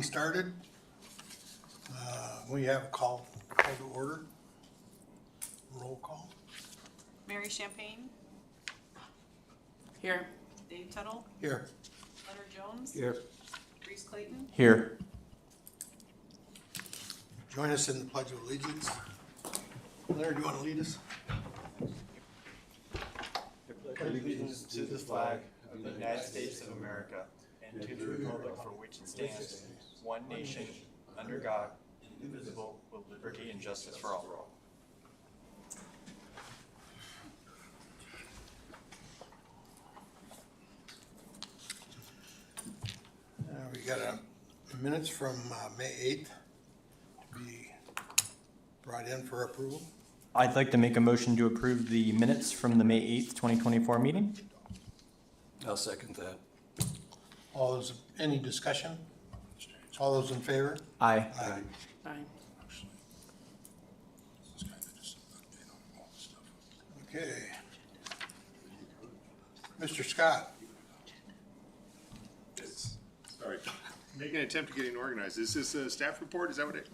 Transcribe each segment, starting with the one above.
meeting started. We have a call to order. Roll call. Mary Champagne, Here. Dave Tuttle, Here. Leonard Jones, Here. Reese Clayton, Here. Join us in the Pledge of Allegiance. Larry, do you want to lead us? Allegiance to the flag of the United States of America and to the republic for which it stands, one nation, under God, indivisible, with liberty and justice for all. We got minutes from May 8th to be brought in for approval. I'd like to make a motion to approve the minutes from the May 8th, 2024 meeting. I'll second that. All those, any discussion? All those in favor? Aye. Aye. Okay. Mr. Scott? Sorry, making an attempt to getting organized. Is this a staff report? Is that what it?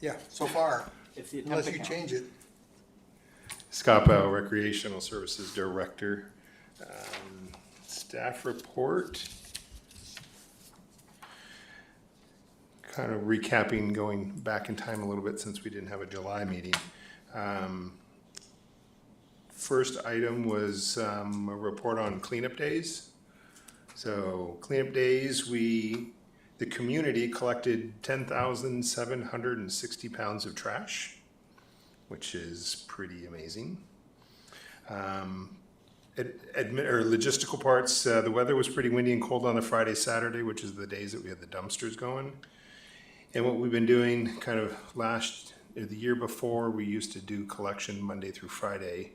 Yeah, so far, It's the unless you change it. Scott Bell, Recreational Services Director. Staff report. Kind of recapping, going back in time a little bit since we didn't have a July meeting. First item was a report on cleanup days. So cleanup days, the community collected 10,760 pounds of trash, which is pretty amazing. Logistical parts, the weather was pretty windy and cold on the Friday, Saturday, which is the days that we had the dumpsters going. And what we've been doing kind of the year before, we used to do collection Monday through Friday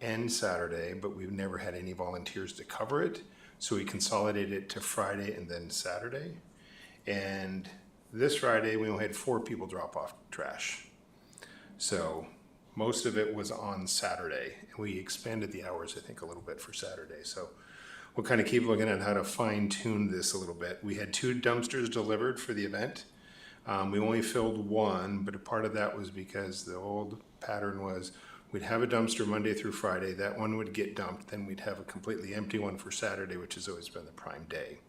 and Saturday, but we've never had any volunteers to cover it. So we consolidated it to Friday and then Saturday. And this Friday, we only had 4 people drop off trash. So most of it was on Saturday. And we expanded the hours, I think, a little bit for Saturday. So we'll kind of keep looking at how to fine tune this a little bit. We had 2 dumpsters delivered for the event. We only filled 1, but a part of that was because the old pattern was we'd have a dumpster Monday through Friday, that one would get dumped, then we'd have a completely empty one for Saturday, which has always been the prime day.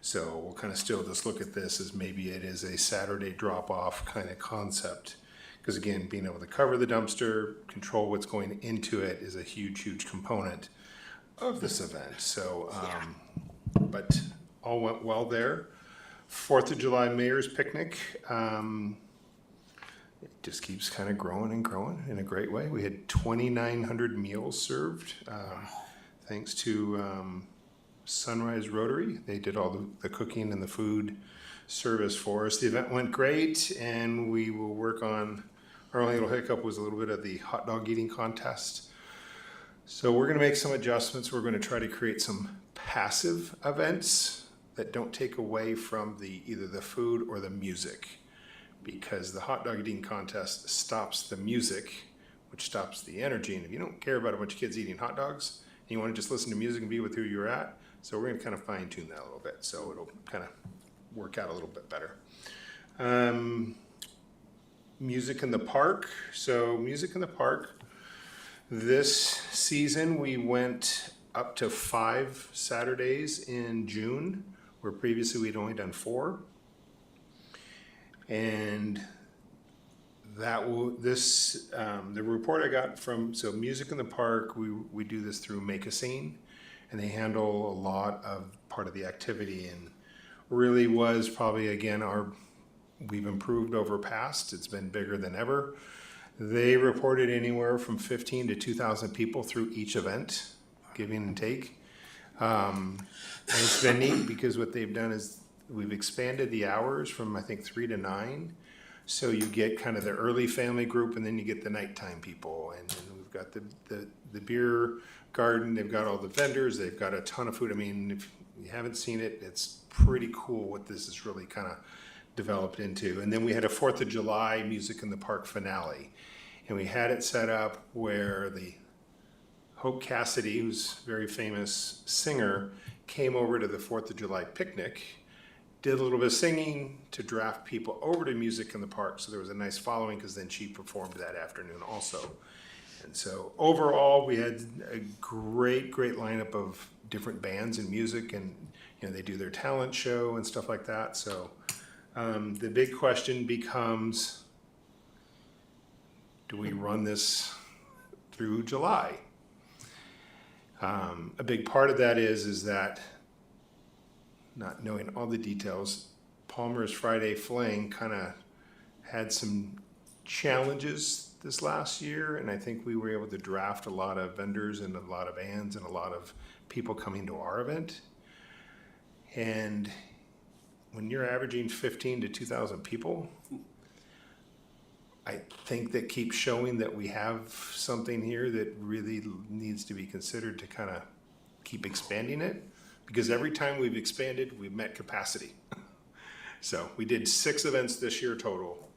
So we'll kind of still just look at this as maybe it is a Saturday drop-off kind of concept. Because again, being able to cover the dumpster, control what's going into it is a huge, huge component of this event. So, but all went well there. 4th of July Mayor's Picnic. It just keeps kind of growing and growing in a great way. We had 2,900 meals served, thanks to Sunrise Rotary. They did all the cooking and the food service for us. The event went great, and we will work on, our only little hiccup was a little bit of the hot dog eating contest. So we're going to make some adjustments. We're going to try to create some passive events that don't take away from either the food or the music. Because the hot dog eating contest stops the music, which stops the energy. And if you don't care about a bunch of kids eating hot dogs, and you want to just listen to music and be with who you're at, so we're going to kind of fine tune that a little bit. So it'll kind of work out a little bit better. Music in the park. So music in the park. This season we went up to 5 Saturdays in June, where previously we'd only done 4. And that will, the report I got from, so Music in the Park, we do this through Make a Scene, and they handle a lot of part of the activity, and really was probably, again, we've improved over past. It's been bigger than ever. They reported anywhere from 15 to 2,000 people through each event, giving and take. And it's been neat because what they've done is we've expanded the hours from, I think, 3 to 9. So you get kind of the early family group, and then you get the nighttime people. And then we've got the beer garden. They've got all the vendors. They've got a ton of food. I mean, if you haven't seen it, it's pretty cool what this is really kind of developed into. And then we had a 4th of July Music in the Park finale. And we had it set up where the Hope Cassidy, who's a very famous singer, came over to the 4th of July picnic did a little bit of singing to draft people over to music in the park. So there was a nice following because then she performed that afternoon also. And so overall, we had a great lineup of different bands and music, and they do their talent show and stuff like that. So the big question becomes, do we run this through July? A big part of that is that, not knowing all the details, Palmer's Friday Fling kind of had some challenges this last year, and I think we were able to draft a lot of vendors and a lot of bands and a lot of people coming to our event. And when you're averaging 15 to 2,000 people, I think that keeps showing that we have something here that really needs to be considered to kind of keep expanding it, because every time we've expanded, we've met capacity. So we did 6 events this year total.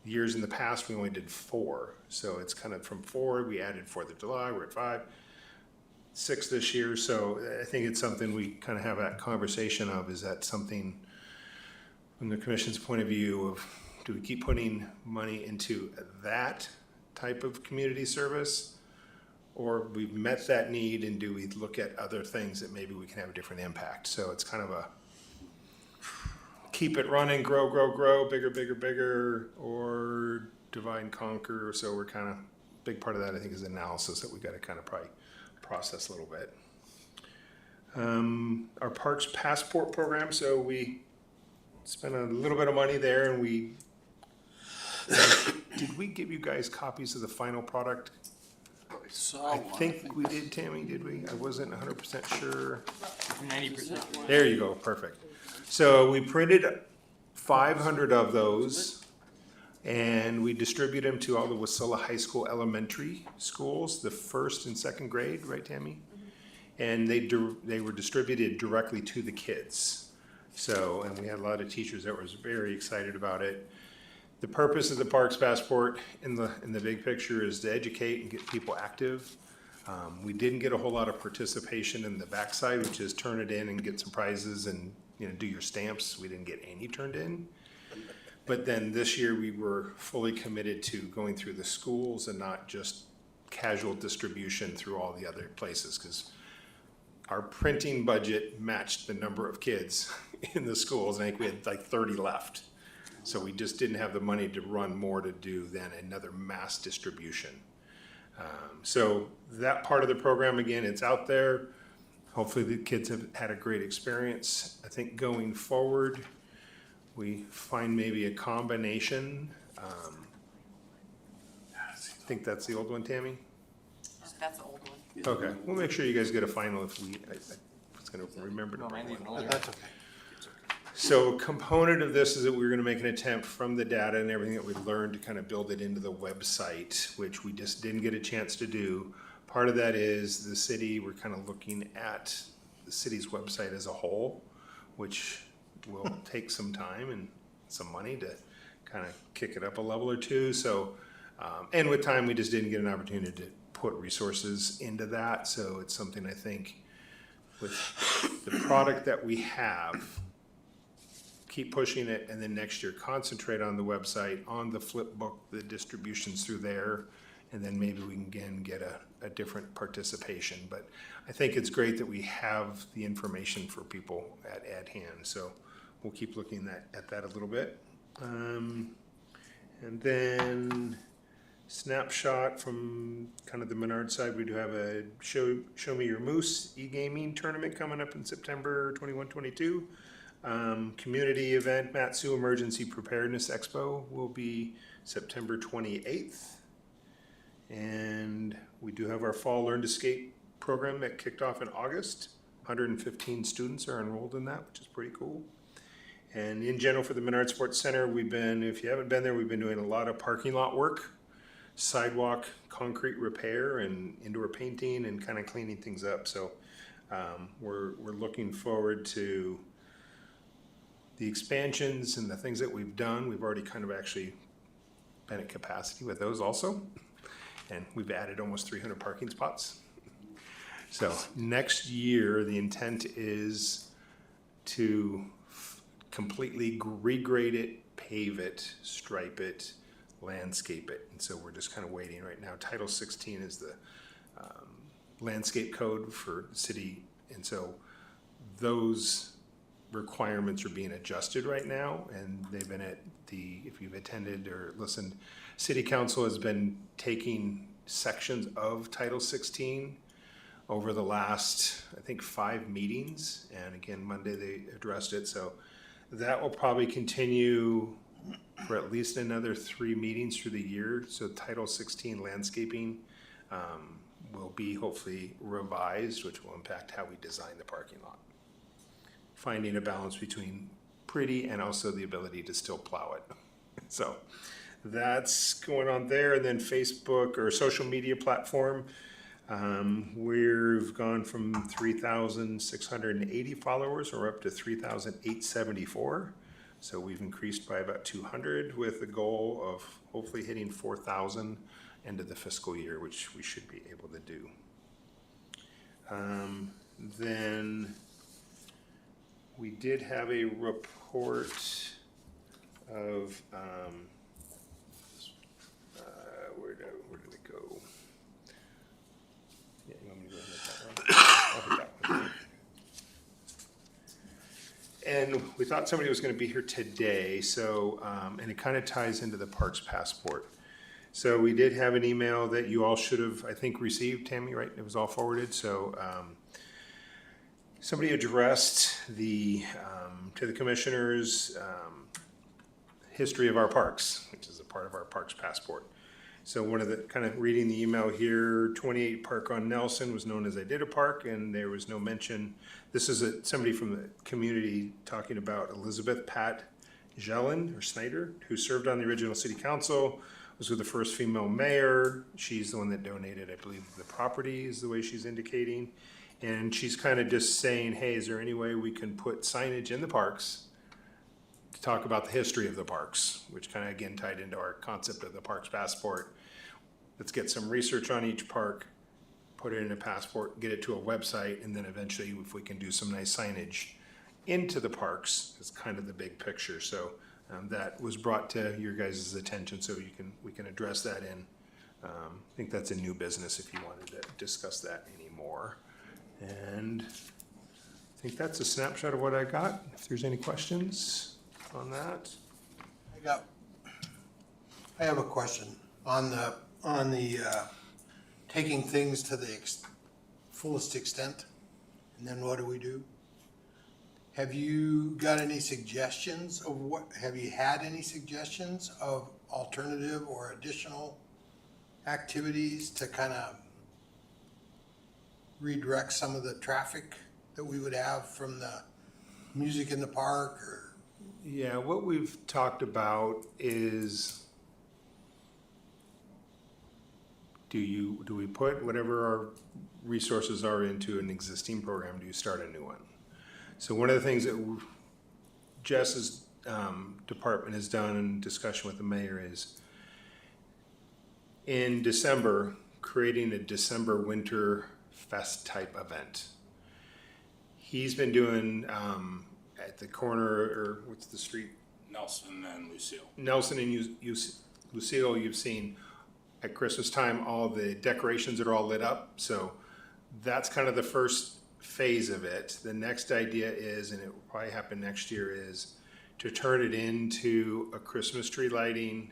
Years in the past, we only did 4. So it's kind of from 4, we added 4th of July, we're at 5, 6 this year. So I think it's something we kind of have that conversation of, is that something from the commission's point of view of, do we keep putting money into that type of community service? Or we've met that need, and do we look at other things that maybe we can have a different impact? So it's kind of a keep it running, grow, bigger, or divide and conquer. So we're kind of, big part of that I think is analysis that we got to kind of probably process a little bit. Our Parks Passport program, so we spent a little bit of money there, and did we give you guys copies of the final product? I saw I one. think we did, Tammy, did we? I wasn't 100% sure. 90%. There you go, perfect. So we printed 500 of those, and we distribute them to all the Wasilla High School elementary schools, the 1st and 2nd grade, right, Tammy? And they were distributed directly to the kids. So, and we had a lot of teachers that was very excited about it. The purpose of the Parks Passport in the big picture is to educate and get people active. We didn't get a whole lot of participation in the backside, which is turn it in and get some prizes and do your stamps. We didn't get any turned in. But then this year we were fully committed to going through the schools and not just casual distribution through all the other places, because our printing budget matched the number of kids in the schools. I think we had like 30 left. So we just didn't have the money to run more to do than another mass distribution. So that part of the program, again, it's out there. Hopefully the kids have had a great experience. I think going forward, we find maybe a combination. I think that's the old one, Tammy? That's the old one. Okay, we'll make sure you guys get a final if I was gonna remember to bring one. That's okay. So a component of this is that we're gonna make an attempt from the data and everything that we've learned to kind of build it into the website, which we just didn't get a chance to do. Part of that is the city, we're kind of looking at the city's website as a whole, which will take some time and some money to kind of kick it up a level or two. So, and with time, we just didn't get an opportunity to put resources into that. So it's something I think with the product that we have, keep pushing it, and then next year concentrate on the website, on the flip book, the distributions through there, and then maybe we can again get a different participation. But I think it's great that we have the information for people at hand. So we'll keep looking at that a little bit. And then snapshot from kind of the Menard side, we do have a Show Me Your Moose e-gaming tournament coming up in September 21-22. Community event, Matsu Emergency Preparedness Expo will be September 28th. And we do have our Fall Learn to Skate program that kicked off in August. 115 students are enrolled in that, which is pretty cool. And in general for the Menard Sports Center, if you haven't been there, we've been doing a lot of parking lot work, sidewalk, concrete repair, and indoor painting, and kind of cleaning things up. So we're looking forward to the expansions and the things that we've done. We've already kind of actually been at capacity with those also. And we've added almost 300 parking spots. So next year, the intent is to completely regrade it, pave it, stripe it, landscape it. And so we're just kind of waiting right now. Title 16 is the landscape code for the city. And so those requirements are being adjusted right now. And they've been at if you've attended or listened, City Council has been taking sections of Title 16 over the last, I think, 5 meetings. And again, Monday they addressed it. So that will probably continue for at least another 3 meetings through the year. So Title 16 landscaping will be hopefully revised, which will impact how we design the parking lot. Finding a balance between pretty and also the ability to still plow it. So that's going on there. And then Facebook or social media platform, we've gone from 3,680 followers or up to 3,874. So we've increased by about 200 with the goal of hopefully hitting 4,000 end of the fiscal year, which we should be able to do. Then we did have a report of, where did it go? Yeah, you want me to go ahead and hit that one? I'll hit that one. And we thought somebody was going to be here today, so, and it kind of ties into the Parks Passport. So we did have an email that you all should have, I think, received, Tammy, right? It was all forwarded, so somebody addressed to the commissioners history of our parks, which is a part of our Parks Passport. So one of the, kind of reading the email here, 28 Park on Nelson was known as Idita Park, and there was no mention. This is somebody from the community talking about Elizabeth Pat Jellin, or Snyder, who served on the original city council, was with the first female mayor. She's the one that donated, I believe, the property is the way she's indicating. And she's kind of just saying, hey, is there any way we can put signage in the parks to talk about the history of the parks, which kind of again tied into our concept of the Parks Passport. Let's get some research on each park, put it in a passport, get it to a website, and then eventually if we can do some nice signage into the parks, it's kind of the big picture. So that was brought to your guys' attention, so we can address that in. I think that's a new business if you wanted to discuss that anymore. And I think that's a snapshot of what I got. If there's any questions on that. I have a question on the taking things to the fullest extent, and then what do we do? Have you got any suggestions of have you had any suggestions of alternative or additional activities to kind of redirect some of the traffic that we would have from the music in the park? Or Yeah, what we've talked about is do we put whatever our resources are into an existing program? Do you start a new one? So one of the things that Jess's department has done in discussion with the mayor is in December, creating a December Winter Fest type event. He's been doing at the corner, or what's the street? Nelson and Lucille. Nelson and Lucille, you've seen at Christmas time, all the decorations that are all lit up. So that's kind of the first phase of it. The next idea is, and it will probably happen next year, is to turn it into a Christmas tree lighting.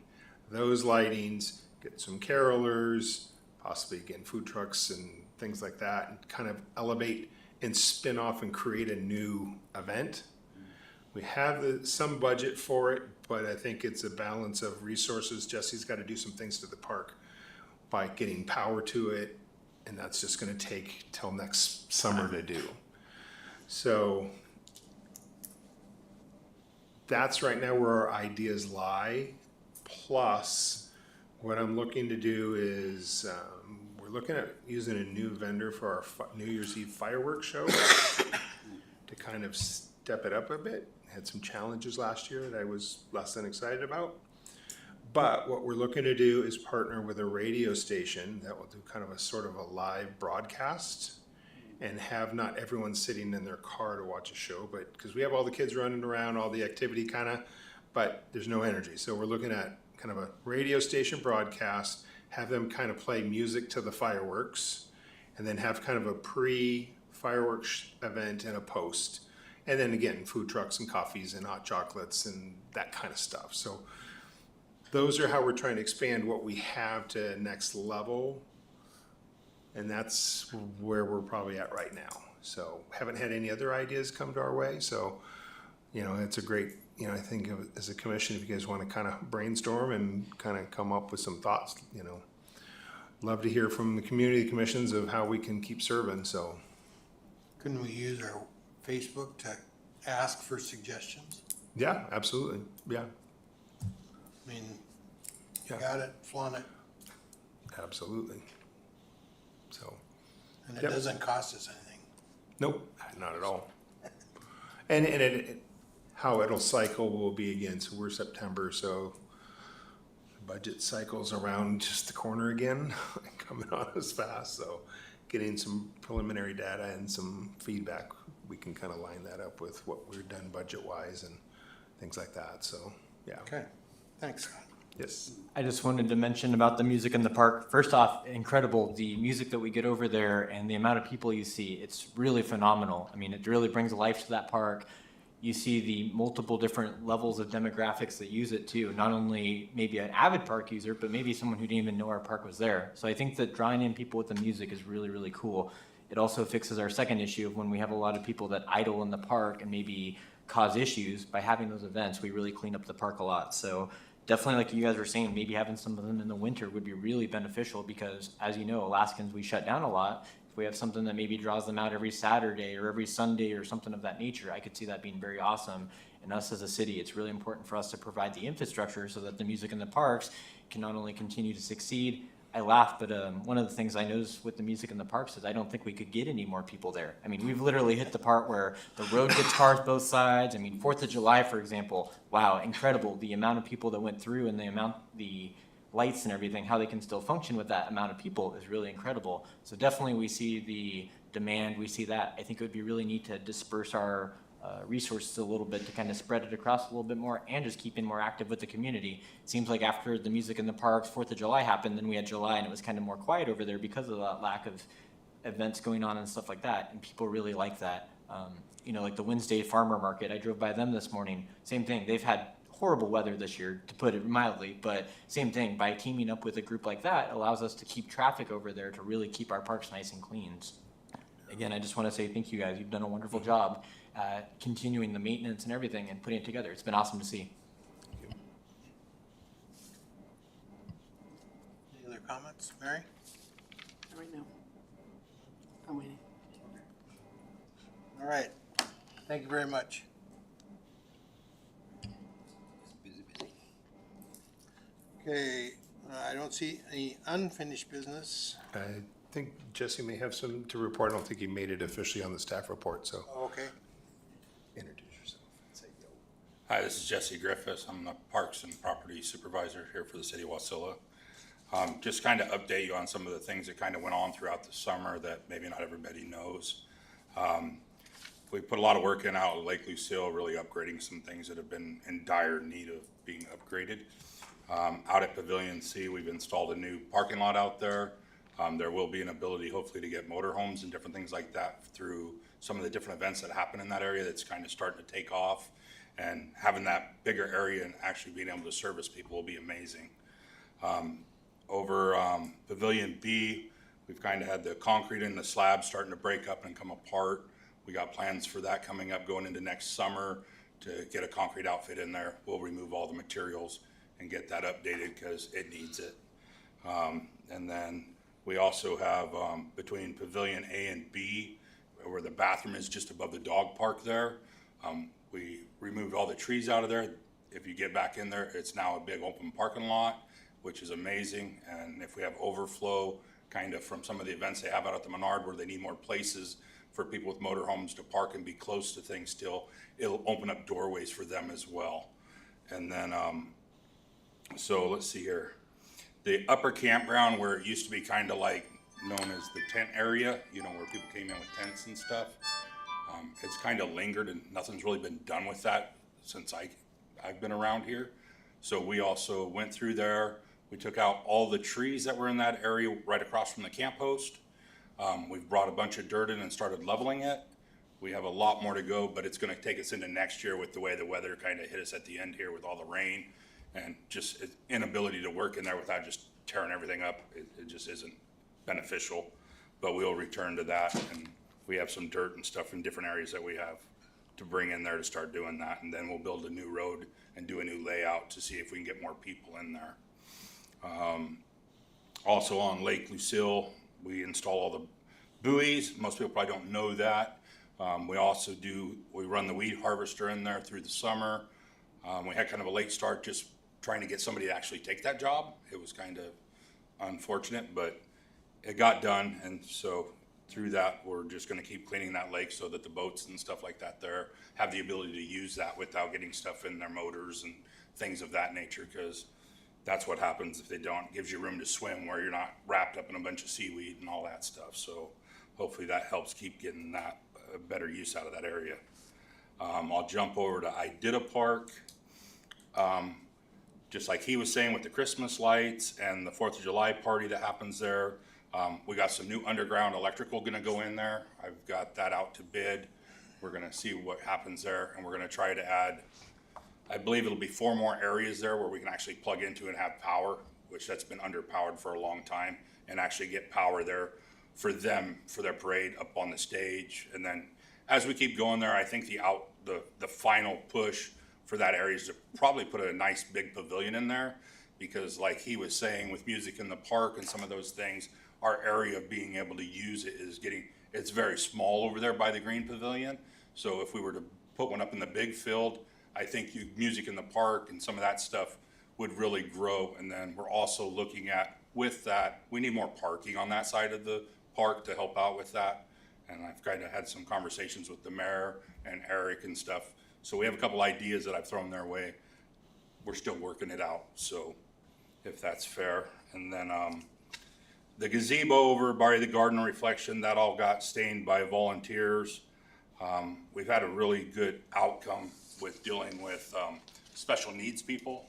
Those lightings, get some carolers, possibly again food trucks and things like that, and kind of elevate and spin off and create a new event. We have some budget for it, but I think it's a balance of resources. Jesse's got to do some things to the park by getting power to it, and that's just going to take till next summer to do. So that's right now where our ideas lie. Plus, what I'm looking to do is we're looking at using a new vendor for our New Year's Eve fireworks show to kind of step it up a bit. Had some challenges last year that I was less than excited about. But what we're looking to do is partner with a radio station that will do kind of a sort of a live broadcast and have not everyone sitting in their car to watch a show, but because we have all the kids running around, all the activity kind of, but there's no energy. So we're looking at kind of a radio station broadcast, have them kind of play music to the fireworks, and then have kind of a pre-fireworks event and a post. And then again, food trucks and coffees and hot chocolates and that kind of stuff. So those are how we're trying to expand what we have to next level. And that's where we're probably at right now. So haven't had any other ideas come to our way. So, it's a great, I think as a commission, if you guys want to kind of brainstorm and kind of come up with some thoughts, love to hear from the community commissions of how we can keep serving. So Couldn't we use our Facebook to ask for suggestions? yeah, absolutely. Yeah, I mean, you Yeah. got it, flaunt it, absolutely. So, and it Yep. doesn't cost us anything. nope, not at all. And how it'll cycle will be again, so we're September, so the budget cycle's around just the corner again, coming on us fast, so getting some preliminary data and some feedback, we can kind of line that up with what we've done budget-wise and things like that, so, yeah. Okay, thanks, Scott. Yes. I just wanted to mention about the music in the park. First off, incredible, the music that we get over there and the amount of people you see, it's really phenomenal. I mean, it really brings life to that park. You see the multiple different levels of demographics that use it too. Not only maybe an avid park user, but maybe someone who didn't even know our park was there. So I think that drawing in people with the music is really, really cool. It also fixes our second issue of when we have a lot of people that idle in the park and maybe cause issues. By having those events, we really clean up the park a lot. So definitely, like you guys were saying, maybe having some of them in the winter would be really beneficial because, as you know, Alaskans, we shut down a lot. If we have something that maybe draws them out every Saturday or every Sunday or something of that nature, I could see that being very awesome. And us as a city, it's really important for us to provide the infrastructure so that the music in the parks can not only continue to succeed. I laugh, but one of the things I noticed with the music in the parks is I don't think we could get any more people there. I mean, we've literally hit the part where the road gets cars both sides. I mean, 4th of July, for example, wow, incredible. The amount of people that went through and the lights and everything, how they can still function with that amount of people is really incredible. So definitely we see the demand, we see that. I think it would be really neat to disperse our resources a little bit to kind of spread it across a little bit more and just keeping more active with the community. It seems like after the music in the parks, 4th of July happened, then we had July and it was kind of more quiet over there because of that lack of events going on and stuff like that. And people really like that. Like the Wednesday Farmer Market, I drove by them this morning. Same thing. They've had horrible weather this year, to put it mildly, but same thing. By teaming up with a group like that allows us to keep traffic over there to really keep our parks nice and clean. Again, I just want to say thank you guys. You've done a wonderful job continuing the maintenance and everything and putting it together. It's been awesome to see. Any other comments, Mary? Right now. I'm waiting. All right, thank you very much. Okay, I don't see any unfinished business. I think Jesse may have some to report. I don't think he made it officially on the staff report, so Okay, introduce yourself and say yo. Hi, this is Jesse Griffiths. I'm the Parks and Property Supervisor here for the city of Wasilla. Just kind of update you on some of the things that kind of went on throughout the summer that maybe not everybody knows. We put a lot of work in out at Lake Lucille, really upgrading some things that have been in dire need of being upgraded. Out at Pavilion C, we've installed a new parking lot out there. There will be an ability hopefully to get motorhomes and different things like that through some of the different events that happen in that area that's kind of starting to take off. And having that bigger area and actually being able to service people will be amazing. Over Pavilion B, we've kind of had the concrete and the slabs starting to break up and come apart. We got plans for that coming up going into next summer to get a concrete outfit in there. We'll remove all the materials and get that updated because it needs it. And then we also have between Pavilion A and B, where the bathroom is just above the dog park there. We removed all the trees out of there. If you get back in there, it's now a big open parking lot, which is amazing. And if we have overflow kind of from some of the events they have out at the Menard where they need more places for people with motorhomes to park and be close to things still, it'll open up doorways for them as well. And then, so let's see here. The upper campground where it used to be kind of like known as the tent area, you know, where people came in with tents and stuff. It's kind of lingered and nothing's really been done with that since I've been around here. So we also went through there. We took out all the trees that were in that area right across from the camp host. We've brought a bunch of dirt in and started leveling it. We have a lot more to go, but it's going to take us into next year with the way the weather kind of hit us at the end here with all the rain and just inability to work in there without just tearing everything up. It just isn't beneficial, but we'll return to that. And we have some dirt and stuff in different areas that we have to bring in there to start doing that. And then we'll build a new road and do a new layout to see if we can get more people in there. Also on Lake Lucille, we install all the buoys. Most people probably don't know that. We run the weed harvester in there through the summer. We had kind of a late start just trying to get somebody to actually take that job. It was kind of unfortunate, but it got done. And so through that, we're just gonna keep cleaning that lake so that the boats and stuff like that there have the ability to use that without getting stuff in their motors and things of that nature, because that's what happens if they don't. It gives you room to swim where you're not wrapped up in a bunch of seaweed and all that stuff. So hopefully that helps keep getting that better use out of that area. I'll jump over to Idita Park. Just like he was saying with the Christmas lights and the 4th of July party that happens there, we got some new underground electrical gonna go in there. I've got that out to bid. We're gonna see what happens there, and we're gonna try to add, I believe it'll be 4 more areas there where we can actually plug into and have power, which that's been underpowered for a long time, and actually get power there for them, for their parade up on the stage. And then as we keep going there, I think the final push for that area is to probably put a nice big pavilion in there, because like he was saying with music in the park and some of those things, our area of being able to use it it's very small over there by the green pavilion. So if we were to put one up in the big field, I think music in the park and some of that stuff would really grow. And then we're also looking at, with that, we need more parking on that side of the park to help out with that. And I've kind of had some conversations with the mayor and Eric and stuff. So we have a couple ideas that I've thrown their way. We're still working it out, so if that's fair. And then the gazebo over by the garden reflection, that all got stained by volunteers. We've had a really good outcome with dealing with special needs people.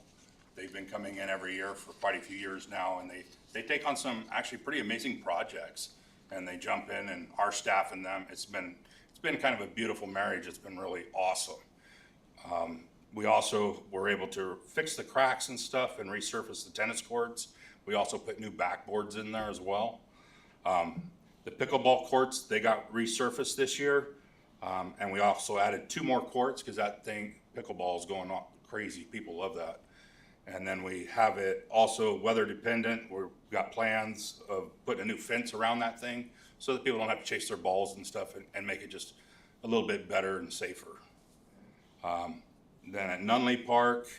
They've been coming in every year for quite a few years now, and they take on some actually pretty amazing projects, and they jump in, and our staff and them, it's been kind of a beautiful marriage. It's been really awesome. We also were able to fix the cracks and stuff and resurface the tennis courts. We also put new backboards in there as well. The pickleball courts, they got resurfaced this year. And we also added 2 more courts, because that thing, pickleball, is going on crazy. People love that. And then we have it also weather dependent. We've got plans of putting a new fence around that thing so that people don't have to chase their balls and stuff, and make it just a little bit better and safer. Then at Nunley Park,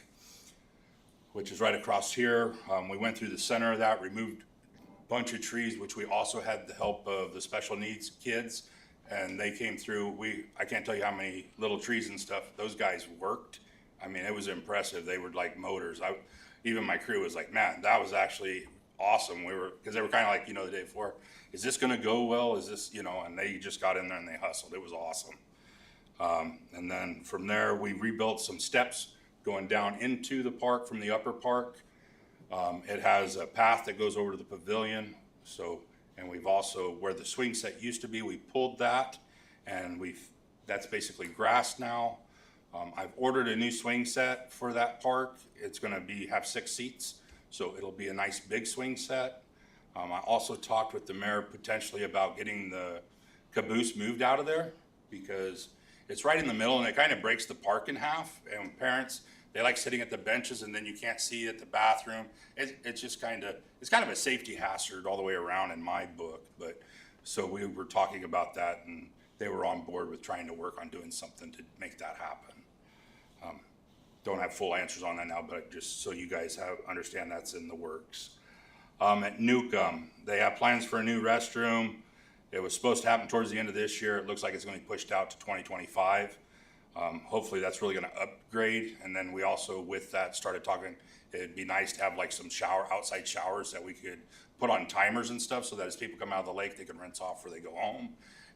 which is right across here, we went through the center of that, removed a bunch of trees, which we also had the help of the special needs kids. And they came through. I can't tell you how many little trees and stuff those guys worked. I mean, it was impressive. They were like motors. Even my crew was like, man, that was actually awesome. Because they were kind of like, the day before, is this going to go well? Is this, and they just got in there and they hustled. It was awesome. And then from there, we rebuilt some steps going down into the park from the upper park. It has a path that goes over to the pavilion. And we've also, where the swing set used to be, we pulled that, and that's basically grass now. I've ordered a new swing set for that park. It's gonna have 6 seats, so it'll be a nice big swing set. I also talked with the mayor potentially about getting the caboose moved out of there, because it's right in the middle and it kind of breaks the park in half, and parents, they like sitting at the benches and then you can't see at the bathroom. It's just kind of a safety hazard all the way around in my book. But so we were talking about that, and they were on board with trying to work on doing something to make that happen. Don't have full answers on that now, but just so you guys understand that's in the works. At Newcomb, they have plans for a new restroom. It was supposed to happen towards the end of this year. It looks like it's going to be pushed out to 2025. Hopefully that's really gonna upgrade, and then we also with that started talking, it'd be nice to have like some outside showers that we could put on timers and stuff, so that as people come out of the lake, they can rinse off before they go home.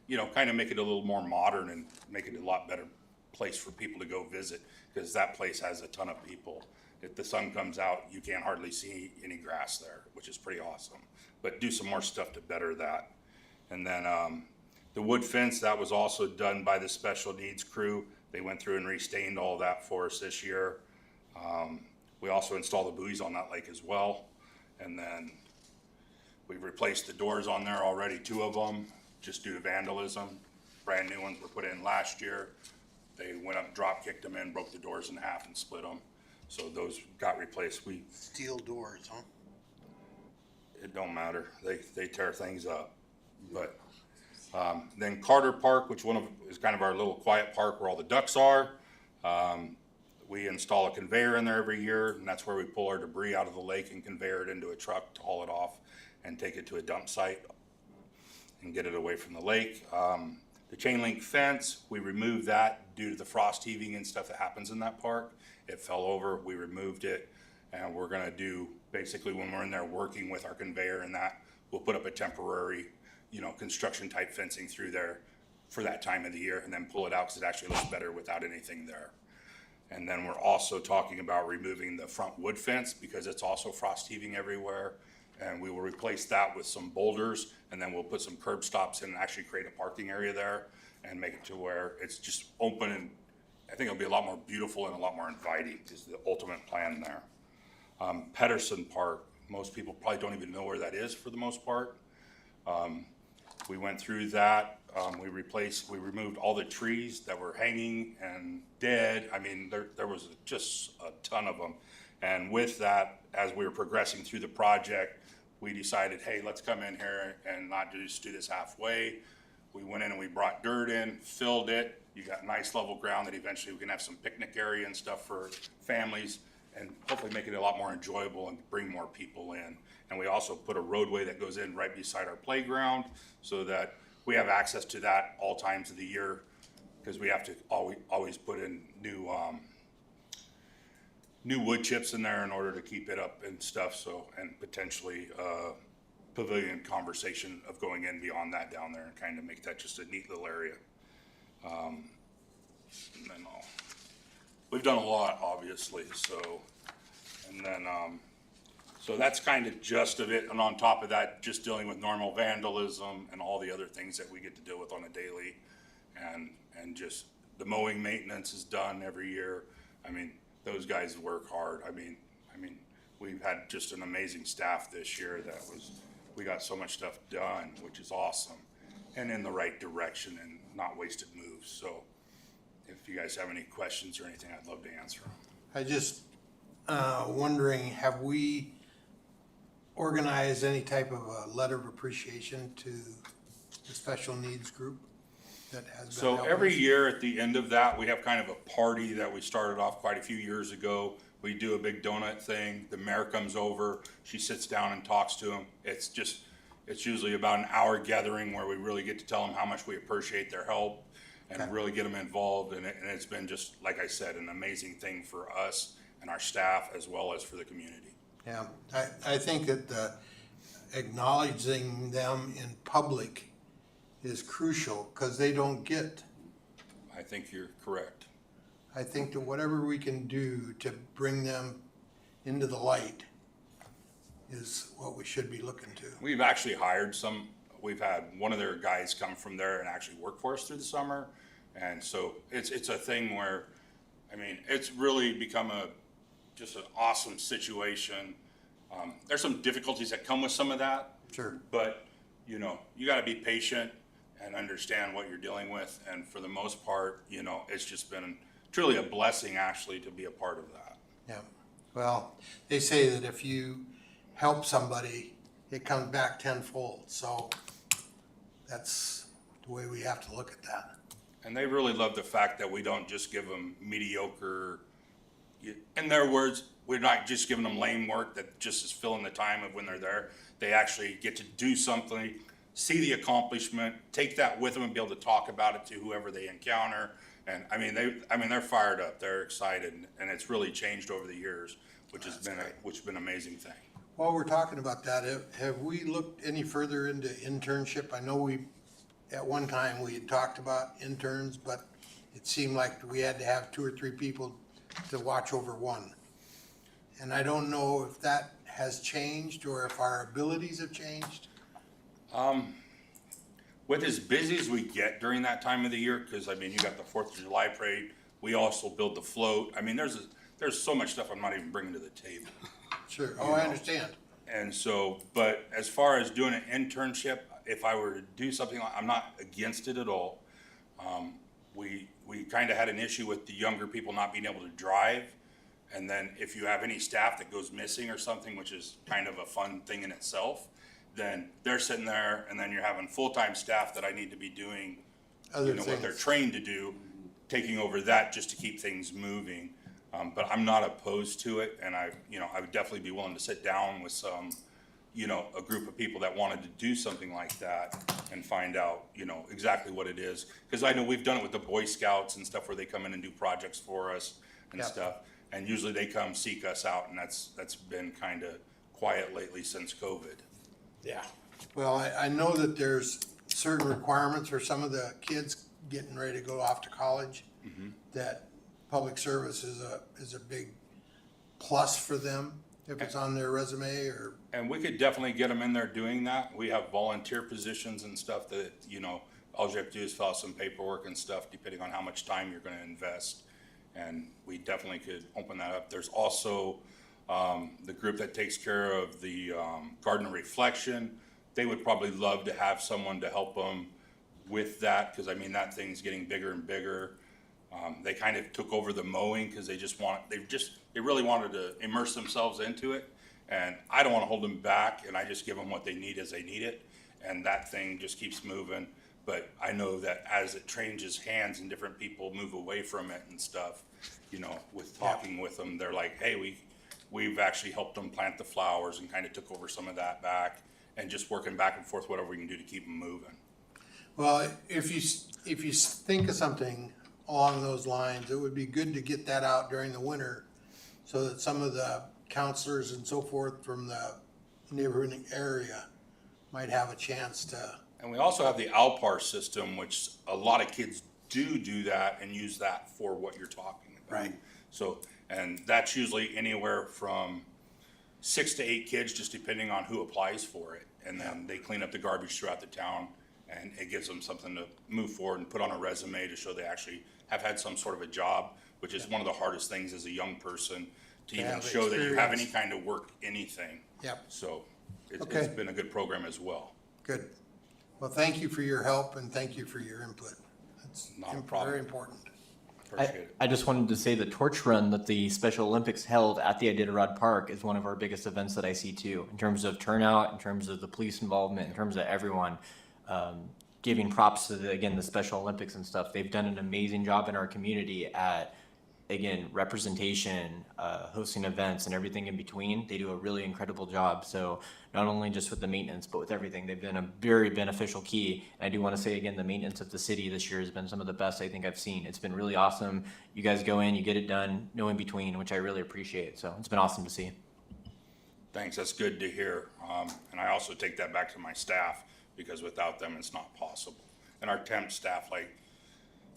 You know, kind of make it a little more modern and make it a lot better place for people to go visit, because that place has a ton of people. If the sun comes out, you can't hardly see any grass there, which is pretty awesome. But do some more stuff to better that. And then the wood fence, that was also done by the special needs crew. They went through and restained all that for us this year. We also installed the buoys on that lake as well. And then we've replaced the doors on there already, 2 of them, just due to vandalism. Brand new ones were put in last year. They went up, drop kicked them in, broke the doors in half and split them. So those got replaced. Steel doors, huh? It don't matter. They tear things up. But then Carter Park, which is kind of our little quiet park where all the ducks are. We install a conveyor in there every year, and that's where we pull our debris out of the lake and conveyor it into a truck to haul it off and take it to a dump site and get it away from the lake. The chain link fence, we removed that due to the frost heaving and stuff that happens in that park. It fell over, we removed it, and we're gonna do, basically when we're in there working with our conveyor and that, we'll put up a temporary, you know, construction type fencing through there for that time of the year and then pull it out because it actually looks better without anything there. And then we're also talking about removing the front wood fence because it's also frost heaving everywhere. And we will replace that with some boulders, and then we'll put some curb stops in and actually create a parking area there and make it to where it's just open, and I think it'll be a lot more beautiful and a lot more inviting is the ultimate plan there. Pedersen Park, most people probably don't even know where that is for the most part. We went through that. We removed all the trees that were hanging and dead. I mean, there was just a ton of them. And with that, as we were progressing through the project, we decided, hey, let's come in here and not just do this halfway. We went in and we brought dirt in, filled it. You got nice level ground that eventually we can have some picnic area and stuff for families and hopefully make it a lot more enjoyable and bring more people in. And we also put a roadway that goes in right beside our playground so that we have access to that all times of the year, because we have to always put in new wood chips in there in order to keep it up and stuff. So, and potentially pavilion conversation of going in beyond that down there and kind of make that just a neat little area. And then we've done a lot, obviously. So, and then so that's kind of just of it. And on top of that, just dealing with normal vandalism and all the other things that we get to deal with on a daily, and just the mowing maintenance is done every year. I mean, those guys work hard. I mean, we've had just an amazing staff this year we got so much stuff done, which is awesome, and in the right direction and not wasted moves. So if you guys have any questions or anything, I'd love to answer them. I just wondering, have we organized any type of a letter of appreciation to the special needs group that has been So helping every us? year at the end of that, we have kind of a party that we started off quite a few years ago. We do a big donut thing. The mayor comes over, she sits down and talks to them. It's usually about an hour gathering where we really get to tell them how much we appreciate their help and Okay. really get them involved. And it's been just, like I said, an amazing thing for us and our staff as well as for the community. Yeah, I think that acknowledging them in public is crucial because they don't get. I think you're correct. I think that whatever we can do to bring them into the light is what we should be looking to. We've actually hired we've had one of their guys come from there and actually work for us through the summer. And so it's a thing where, I mean, it's really become just an awesome situation. There's some difficulties that come with some of that. Sure. But, you know, you gotta be patient and understand what you're dealing with. And for the most part, you know, it's just been truly a blessing actually to be a part of that. Yeah. Well, they say that if you help somebody, it comes back tenfold. So that's the way we have to look at that. And they really love the fact that we don't just give them mediocre, in their words, we're not just giving them lame work that just is filling the time of when they're there. They actually get to do something, see the accomplishment, take that with them and be able to talk about it to whoever they encounter And I mean, they're fired up, they're excited, and it's really changed over the years, which has been an amazing thing. While we're talking about that, have we looked any further into internship? I know at one time, we had talked about interns, but it seemed like we had to have 2 or 3 people to watch over one. And I don't know if that has changed or if our abilities have changed. With as busy as we get during that time of the year, because I mean, you got the 4th of July parade, we also build the float. I mean, there's so much stuff I'm not even bringing to the table. Sure, oh, I understand. And so, but as far as doing an internship, if I were to do something, I'm not against it at all. We kind of had an issue with the younger people not being able to drive. And then if you have any staff that goes missing or something, which is kind of a fun thing in itself, then they're sitting there, and then you're having full-time staff that I need to be doing, Other what they're things. trained to do, taking over that just to keep things moving. But I'm not opposed to it, and I would definitely be willing to sit down with some, a group of people that wanted to do something like that and find out, exactly what it is. Because I know we've done it with the Boy Scouts and stuff where they come in and do projects for us and Yeah. stuff. And usually they come seek us out, and that's been kind of quiet lately since COVID. Yeah. Well, I know that there's certain requirements for some of the kids getting ready to go off to college, that public service is a big plus for them if it's on their resume or. And we could definitely get them in there doing that. We have volunteer positions and stuff that, all you have to do is fill out some paperwork and stuff, depending on how much time you're gonna invest. And we definitely could open that up. There's also the group that takes care of the Garden of Reflection. They would probably love to have someone to help them with that, because I mean, that thing's getting bigger and bigger. They kind of took over the mowing because they really wanted to immerse themselves into it. And I don't want to hold them back, and I just give them what they need as they need it. And that thing just keeps moving. But I know that as it changes hands and different people move away from it and stuff, with talking with them, they're like, hey, we've actually helped them plant the flowers and kind of took over some of that back, and just working back and forth, whatever we can do to keep them moving. Well, if you think of something along those lines, it would be good to get that out during the winter so that some of the counselors and so forth from the neighboring area might have a chance to. And we also have the Alpar system, which a lot of kids do that and use that for what you're talking about. Right. So, and that's usually anywhere from 6 to 8 kids, just depending on who applies for it. And then they clean up the garbage throughout the town, and it gives them something to move forward and put on a resume to show they actually have had some sort of a job, which is one of the hardest things as a young person, to even have show that you have experience. any kind of work, anything. Yep. So it's Okay. been a good program as well. Good. Well, thank you for your help and thank you for your input. That's Not a problem. very important. Appreciate it. I just wanted to say the torch run that the Special Olympics held at the Iditarod Park is one of our biggest events that I see too, in terms of turnout, in terms of the police involvement, in terms of everyone. Giving props to the Special Olympics and stuff. They've done an amazing job in our community at, again, representation, hosting events and everything in between. They do a really incredible job. So not only just with the maintenance, but with everything, they've been a very beneficial key. And I do want to say again, the maintenance of the city this year has been some of the best I think I've seen. It's been really awesome. You guys go in, you get it done, no in between, which I really appreciate. So it's been awesome to see. Thanks, that's good to hear. And I also take that back to my staff, because without them, it's not possible. And our temp staff, like,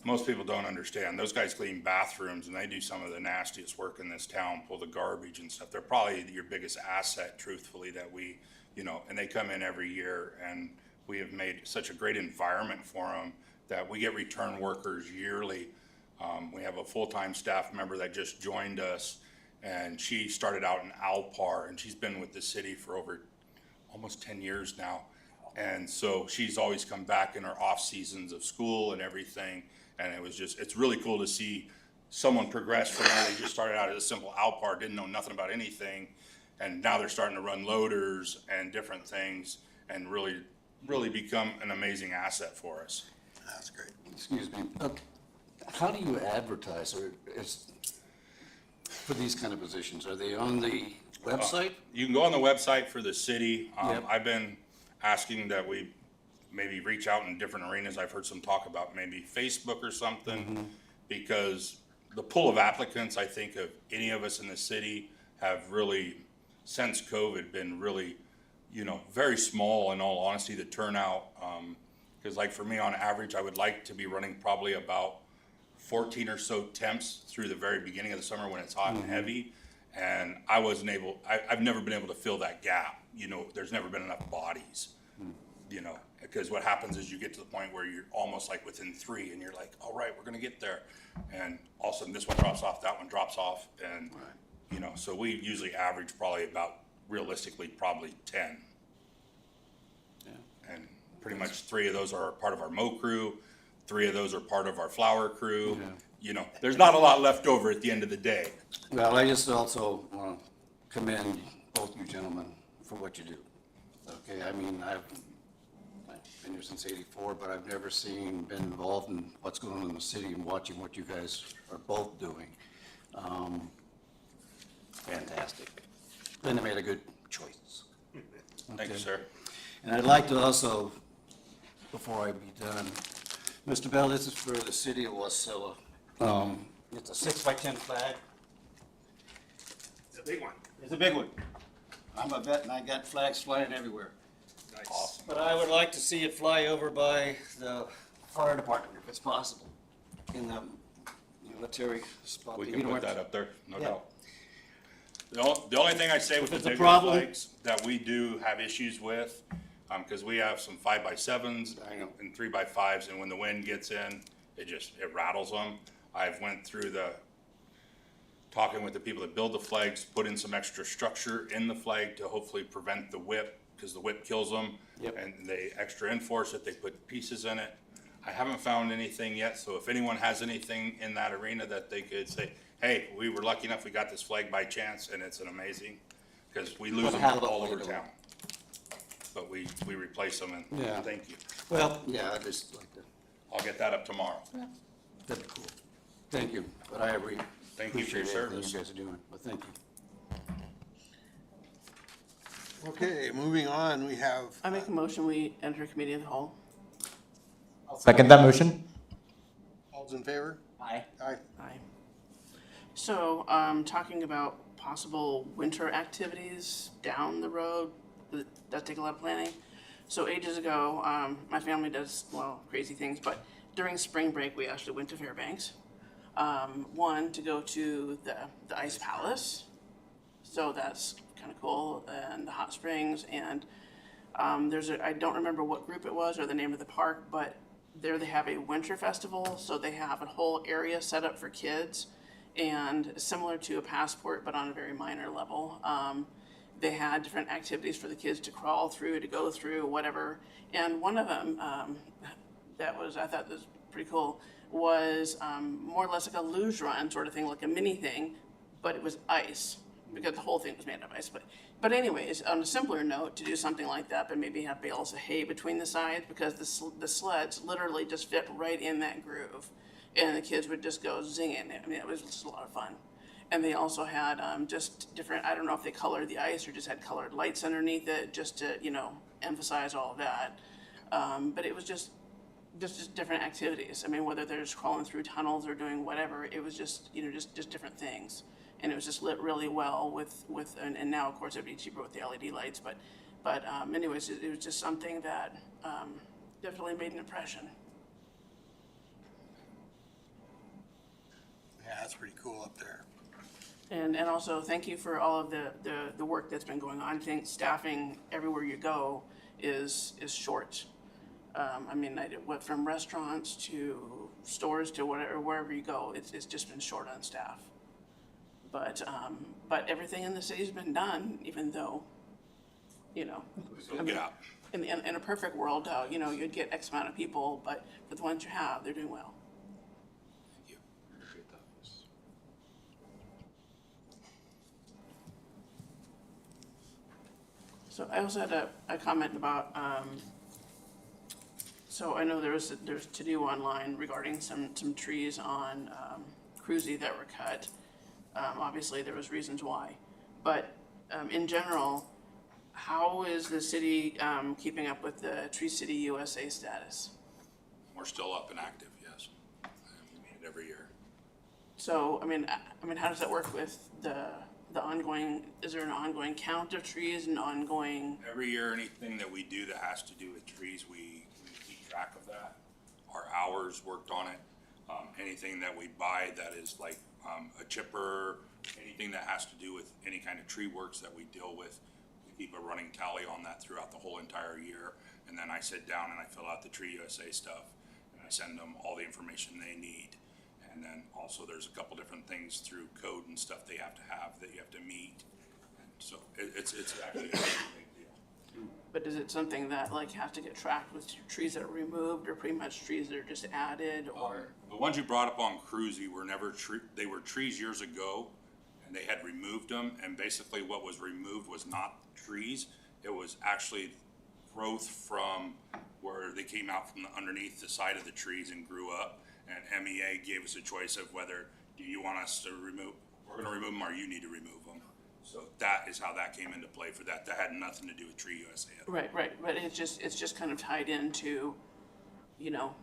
most people don't understand, those guys clean bathrooms and they do some of the nastiest work in this town, pull the garbage and stuff. They're probably your biggest asset, truthfully, that we, and they come in every year, and we have made such a great environment for them that we get return workers yearly. We have a full-time staff member that just joined us, and she started out in Alpar, and she's been with the city for over almost 10 years now. And so she's always come back in her off seasons of school and everything. And it's really cool to see someone progress from where they just started out as a simple Alpar, didn't know nothing about anything. And now they're starting to run loaders and different things and really become an amazing asset for us. That's great. Excuse me, how do you advertise for these kind of positions? Are they on the website? You can go on the website for the city. Yep. I've been asking that we maybe reach out in different arenas. I've heard some talk about maybe Facebook or something, because the pool of applicants, I think of any of us in the city have really, since COVID, been really, very small in all honesty, the turnout. Because like for me, on average, I would like to be running probably about 14 or so temps through the very beginning of the summer when it's hot and heavy. And I've never been able to fill that gap. There's never been enough bodies, because what happens is you get to the point where you're almost like within 3 and you're like, all right, we're going to get there. And all of a sudden this one drops off, that one drops off. And, so we usually average probably about, realistically, probably 10. Yeah. And pretty much 3 of those are part of our mow crew. 3 of those are part of our flower crew. There's not a lot left over at the end of the day. Well, I just also want to commend both you gentlemen for what you do. Okay, I mean, I've been here since '84, but I've never been involved in what's going on in the city and watching what you guys are both doing. Fantastic. And they made a good choice. Thank you, Okay. sir. And I'd like to also, before I be done, Mr. Bell, this is for the city of Wasilla. It's a 6x10 flag. It's a big one. It's a big one. I'm a vet and I got flags flying everywhere. Awesome. But I would like to see it fly over by the fire department if it's possible, in the military spot. We You can don't put have that to- up there, no Yeah. doubt. The only thing I say with the it's a bigger problem- flags that we do have issues with, because we have some 5x7s I know. and 3x5s, and when the wind gets in, it rattles them. I've went through talking with the people that build the flags, put in some extra structure in the flag to hopefully prevent the whip, because the whip kills them. Yep. And they extra enforce it, they put pieces in it. I haven't found anything yet, so if anyone has anything in that arena that they could say, hey, we were lucky enough, we got this flag by chance, and it's an amazing, because we lose What them a hell of a all way over to town. But we replace them, and Yeah. thank you. Well, yeah, I'd just like to, I'll get that up tomorrow. that'd be cool. Thank you, but I agree. Thank you for your Appreciate everything service. you guys are doing, but thank you. Okay, moving on, we have. I make a motion, we enter committee of the whole. Second that motion? All's in favor? Aye. Aye. Aye. So, talking about possible winter activities down the road, that does take a lot of planning. So ages ago, my family does, crazy things, but during spring break, we actually went to Fairbanks. One, to go to the Ice Palace, so that's kind of cool, and the hot springs, and I don't remember what group it was or the name of the park, but there they have a winter festival, so they have a whole area set up for kids, and similar to a Passport, but on a very minor level. They had different activities for the kids to crawl through, to go through, whatever, and one of them, I thought was pretty cool, was more or less like a luge run sort of thing, like a mini thing, but it was ice, because the whole thing was made of ice. But anyways, on a simpler note, to do something like that, but maybe have bales of hay between the sides, because the sleds literally just fit right in that groove, and the kids would just go zinging. I mean, it was just a lot of fun. And they also had just different, I don't know if they colored the ice or just had colored lights underneath it, just to, emphasize all of that. But it was just different activities. I mean, whether they're just crawling through tunnels or doing whatever, it was just, just different things. And it was just lit really well and now of course it'd be cheaper with the LED lights, but anyways, it was just something that definitely made an impression. Yeah, that's pretty cool up there. And also, thank you for all of the work that's been going on. I think staffing everywhere you go is short. I mean, went from restaurants to stores to wherever you go, it's just been short on staff. But everything in the city's been done, even though, I mean, out. in a perfect world, you'd get X amount of people, but for the ones you have, they're doing well. So I also had a comment about, so I know there's to do online regarding some trees on Cruzy that were cut. Obviously, there was reasons why, but in general, how is the city keeping up with the Tree City USA status? We're still up and active, yes. We meet it every year. So, I mean, how does that work with the ongoing, is there an ongoing count of trees, an ongoing, Every year, anything that we do that has to do with trees, we keep track of that. Our hours worked on it. Anything that we buy that is like, a chipper, anything that has to do with any kind of tree works that we deal with, we keep a running tally on that throughout the whole entire year. And then I sit down and I fill out the Tree USA stuff, and I send them all the information they need. And then also there's a couple different things through code and stuff they have to have that you have to meet. And so it's actually a big deal. but is it something that like have to get tracked with trees that are removed, or pretty much trees that are just added, or? The ones you brought up on Cruzy were never they were trees years ago, and they had removed them, and basically what was removed was not trees, it was actually growth from where they came out from underneath the side of the trees and grew up, and MEA gave us a choice of whether, do you want us to remove, we're gonna remove them, or you need to remove them. So that is how that came into play for that. That had nothing to do with Tree USA. Right, but it's just kind of tied into, you know,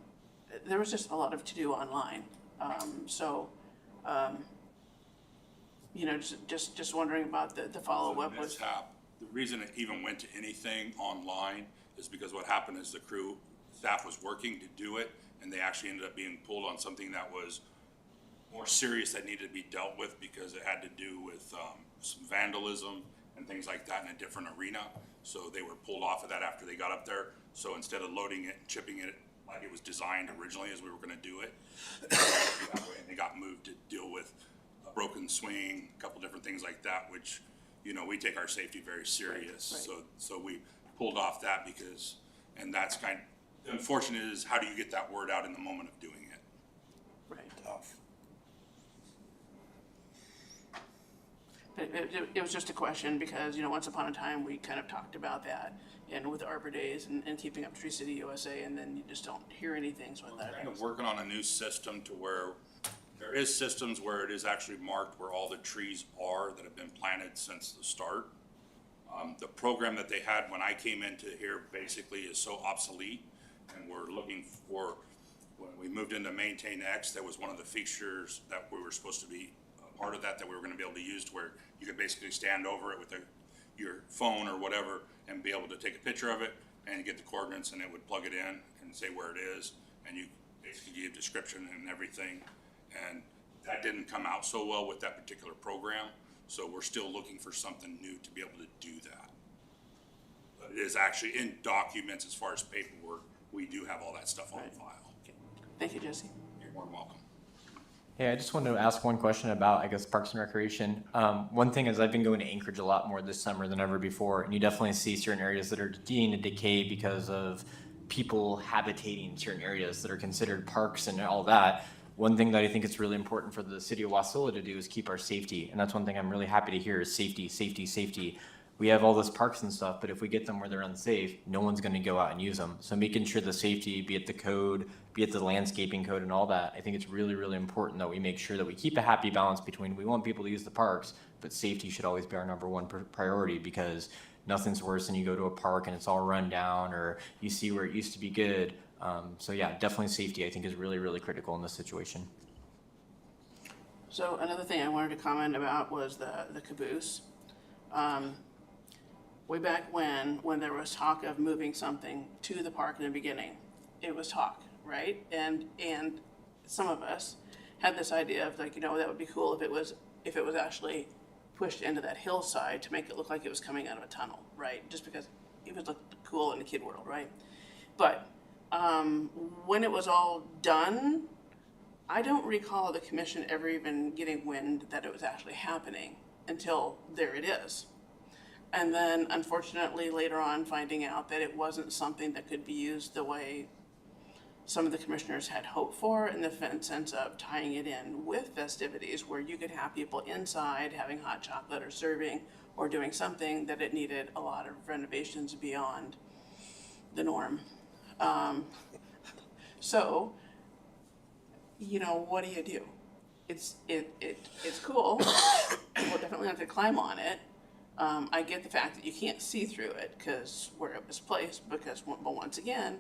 there was just a lot of to do online. You know, just wondering about the follow-up The was, mishap, the reason it even went to anything online is because what happened is the staff was working to do it, and they actually ended up being pulled on something that was more serious that needed to be dealt with, because it had to do with some vandalism and things like that in a different arena. So they were pulled off of that after they got up there. So instead of loading it and chipping it like it was designed originally as we were gonna do it, that way, and they got moved to deal with a broken swing, a couple different things like that, which, you know, we take our safety very serious. Right. So we pulled off that because, and that's the unfortunate is, how do you get that word out in the moment of doing it? right. Tough. But it was just a question because, you know, once upon a time, we kind of talked about that, and with Arbor Days and keeping up Tree City USA, and then you just don't hear anything, so We're that. kind of working on a new system to where there is systems where it is actually marked where all the trees are that have been planted since the start. The program that they had when I came into here basically is so obsolete, and we're looking for, when we moved into Maintain X, that was one of the features that we were supposed to be a part of that we were gonna be able to use, to where you could basically stand over it with your phone or whatever and be able to take a picture of it and get the coordinates, and it would plug it in and say where it is, and you basically give a description and everything. And that didn't come out so well with that particular program, so we're still looking for something new to be able to do that. But it is actually in documents as far as paperwork, we do have all that stuff on file. Okay. Thank you, Jesse. You're more than welcome. Hey, I just wanted to ask one question about, I guess, Parks and Recreation. One thing is I've been going to Anchorage a lot more this summer than ever before, and you definitely see certain areas that are beginning to decay because of people habitating certain areas that are considered parks and all that. One thing that I think is really important for the city of Wasilla to do is keep our safety, and that's one thing I'm really happy to hear is safety, safety, safety. We have all those parks and stuff, but if we get them where they're unsafe, no one's gonna go out and use them. So making sure the safety, be it the code, be it the landscaping code and all that, I think it's really, really important that we make sure that we keep a happy balance between, we want people to use the parks, but safety should always be our number one priority, because nothing's worse than you go to a park and it's all run down, or you see where it used to be good. So yeah, definitely safety I think is really, really critical in this situation. So another thing I wanted to comment about was the caboose. Way back when there was talk of moving something to the park in the beginning, it was talk, right? And some of us had this idea of like, you know, that would be cool if it was actually pushed into that hillside to make it look like it was coming out of a tunnel, right? Just because it would look cool in the kid world, right? But when it was all done, I don't recall the commission ever even getting wind that it was actually happening until there it is. And then unfortunately later on finding out that it wasn't something that could be used the way some of the commissioners had hoped for, in the sense of tying it in with festivities where you could have people inside having hot chocolate or serving or doing something, that it needed a lot of renovations beyond the norm. So, you know, what do you do? It's cool. People definitely have to climb on it. I get the fact that you can't see through it because where it was placed, but once again,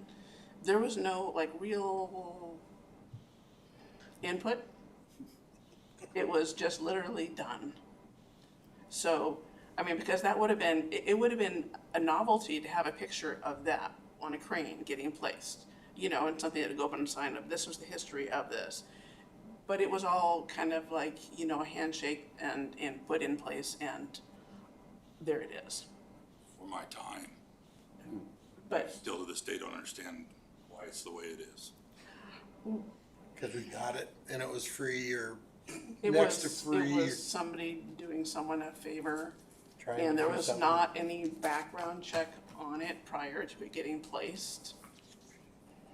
there was no like real input It was just literally done. So, I mean, because that would have been, it would have been a novelty to have a picture of that on a crane getting placed, you know, and something that would go up on a sign of, this was the history of this. But it was all kind of like, you know, a handshake and put in place, and there it is. For my time, But still to this day don't understand why it's the way it is. Cause we got it and it was free or it next to was, free. it was somebody doing someone a favor, trying and to there do was something. not any background check on it prior to it getting placed.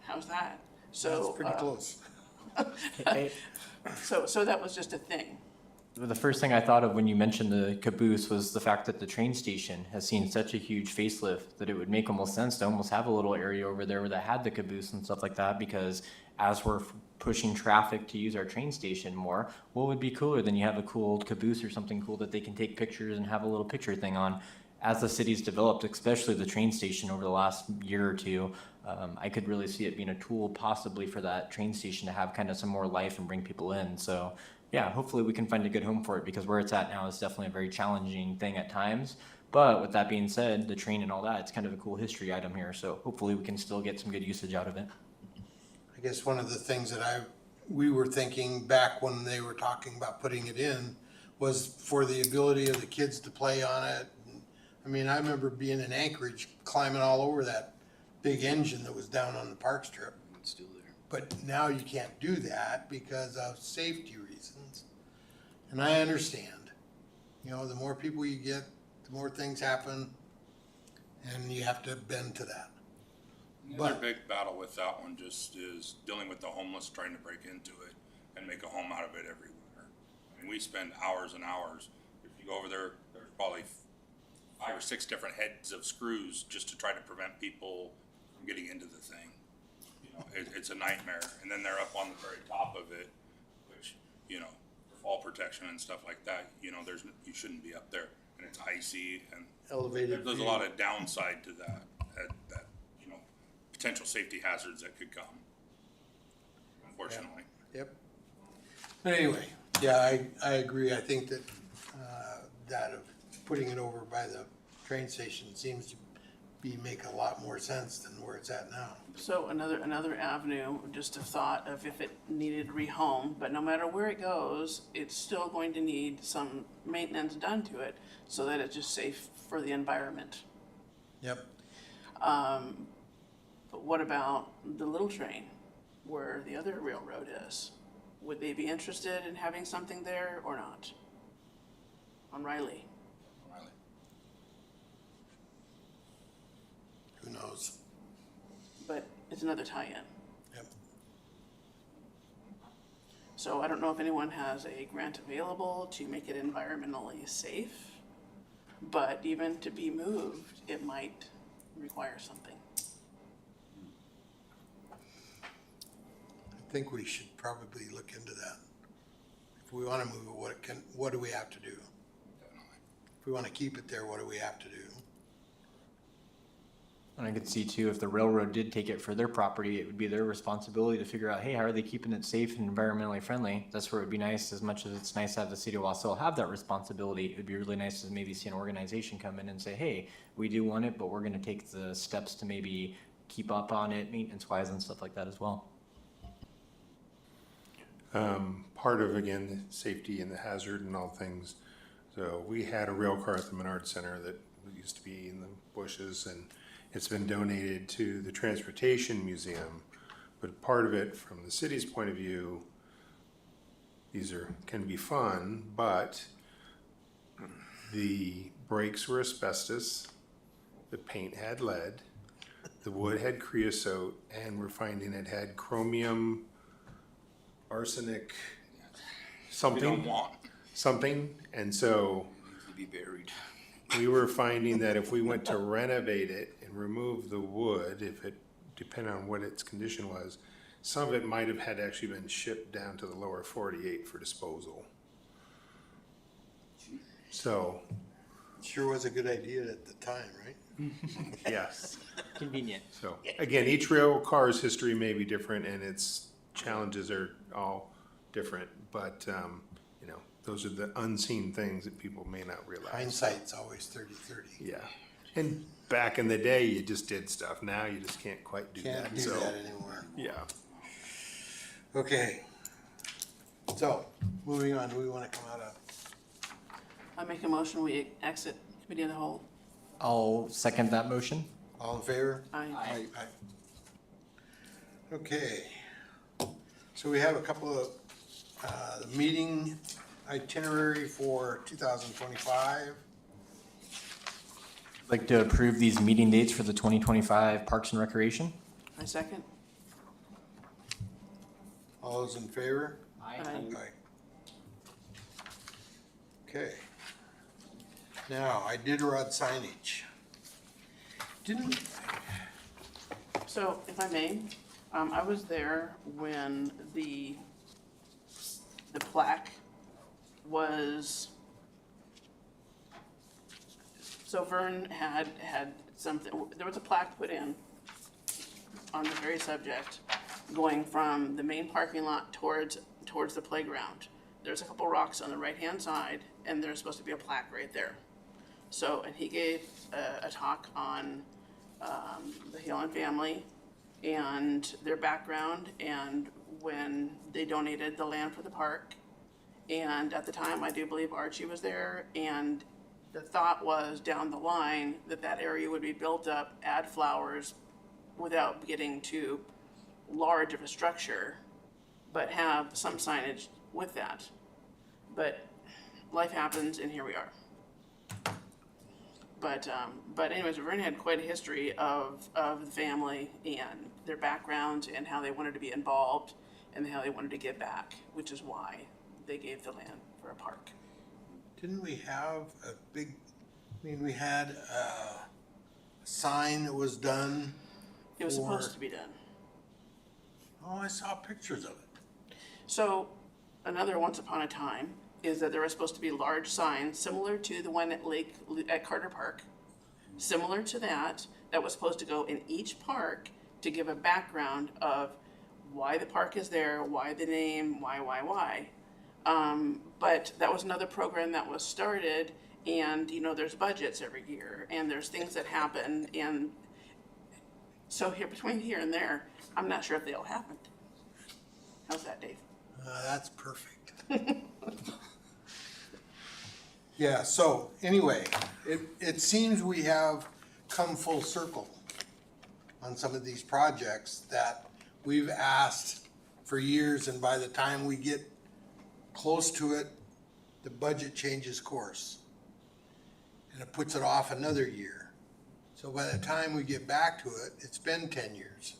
How's that? So, That's pretty close. so that was just a thing. The first thing I thought of when you mentioned the caboose was the fact that the train station has seen such a huge facelift that it would make almost sense to almost have a little area over there that had the caboose and stuff like that, because as we're pushing traffic to use our train station more, what would be cooler than you have a cool old caboose or something cool that they can take pictures and have a little picture thing on? As the city's developed, especially the train station over the last year or two, I could really see it being a tool possibly for that train station to have kind of some more life and bring people in. So yeah, hopefully we can find a good home for it, because where it's at now is definitely a very challenging thing at times. But with that being said, the train and all that, it's kind of a cool history item here. So hopefully we can still get some good usage out of it. I guess one of the things that we were thinking back when they were talking about putting it in was for the ability of the kids to play on it. I mean, I remember being in Anchorage, climbing all over that big engine that was down on the park strip. It's still there. But now you can't do that because of safety reasons. And I understand, you know, the more people you get, the more things happen, and you have to bend to that. Another big battle with that one just is dealing with the homeless trying to break into it and make a home out of it everywhere. I mean, we spend hours and hours. If you go over there, there's probably 5 or 6 different heads of screws just to try to prevent people from getting into the thing. You know, it's a nightmare. And then they're up on the very top of it, which, you know, for fall protection and stuff like that, you know, you shouldn't be up there. And it's icy, and Elevated there's a view. lot of downside to that, you know, potential safety hazards that could come, unfortunately. Yep. But anyway, yeah, I agree. I think that, that of putting it over by the train station seems to make a lot more sense than where it's at now. So another avenue, just a thought of if it needed rehomed, but no matter where it goes, it's still going to need some maintenance done to it so that it's just safe for the environment. Yep. But what about the little train where the other railroad is? Would they be interested in having something there or not? On Riley? Riley. Who knows? But it's another tie-in. Yep. So I don't know if anyone has a grant available to make it environmentally safe, but even to be moved, it might require something. I think we should probably look into that. If we want to move it, what do we have to do? If we want to keep it there, what do we have to do? And I could see too, if the railroad did take it for their property, it would be their responsibility to figure out, hey, how are they keeping it safe and environmentally friendly? That's where it would be nice, as much as it's nice to have the city of Wasilla have that responsibility, it would be really nice to maybe see an organization come in and say, hey, we do want it, but we're gonna take the steps to maybe keep up on it maintenance-wise and stuff like that as well. Part of, again, the safety and the hazard and all things. So we had a rail car at the Menard Center that used to be in the bushes, and it's been donated to the Transportation Museum. But part of it, from the city's point of view, can be fun, but the brakes were asbestos, the paint had lead, the wood had creosote, and we're finding it had chromium, arsenic, We don't want. something, and so To be buried. we were finding that if we went to renovate it and remove the wood, depending on what its condition was, some of it might have had actually been shipped down to the lower 48 for disposal. So, Sure was a good idea at the time, right? yes. Convenient. So, again, each rail car's history may be different and its challenges are all different, but, You know, those are the unseen things that people may not realize. Hindsight's always 30/30. Yeah. And back in the day, you just did stuff. Now you just can't quite do Can't that. do So, that anymore. yeah. Okay. So, moving on, do we want to come out of? I make a motion, we exit committee of the whole. I'll second that motion. All in favor? Aye. Aye. Okay. So we have a couple of, the meeting itinerary for 2025. I'd like to approve these meeting dates for the 2025 Parks and Recreation. I second. All those in favor? Aye. Okay. Now, Iditarod signage. Didn't, So, if I may, I was there when the plaque was, so Vern had something, there was a plaque put in on the very subject, going from the main parking lot towards the playground. There's a couple rocks on the right-hand side, and there's supposed to be a plaque right there. So, and he gave a talk on the Halen family and their background, and when they donated the land for the park. And at the time, I do believe Archie was there, and the thought was down the line that that area would be built up, add flowers without getting too large of a structure, but have some signage with that. But life happens, and here we are. But anyways, Vern had quite a history of the family and their backgrounds and how they wanted to be involved and how they wanted to give back, which is why they gave the land for a park. didn't we have a big, I mean, we had a sign that was done? It was for- supposed to be done. Oh, I saw pictures of it. So another once upon a time is that there was supposed to be large signs similar to the one at Carter Park, similar to that was supposed to go in each park to give a background of why the park is there, why the name, why. But that was another program that was started, and you know, there's budgets every year, and there's things that happen, and so here between here and there, I'm not sure if they all happened. How's that, Dave? That's perfect. Yeah, so anyway, it seems we have come full circle on some of these projects that we've asked for years, and by the time we get close to it, the budget changes course. And it puts it off another year. So by the time we get back to it, it's been 10 years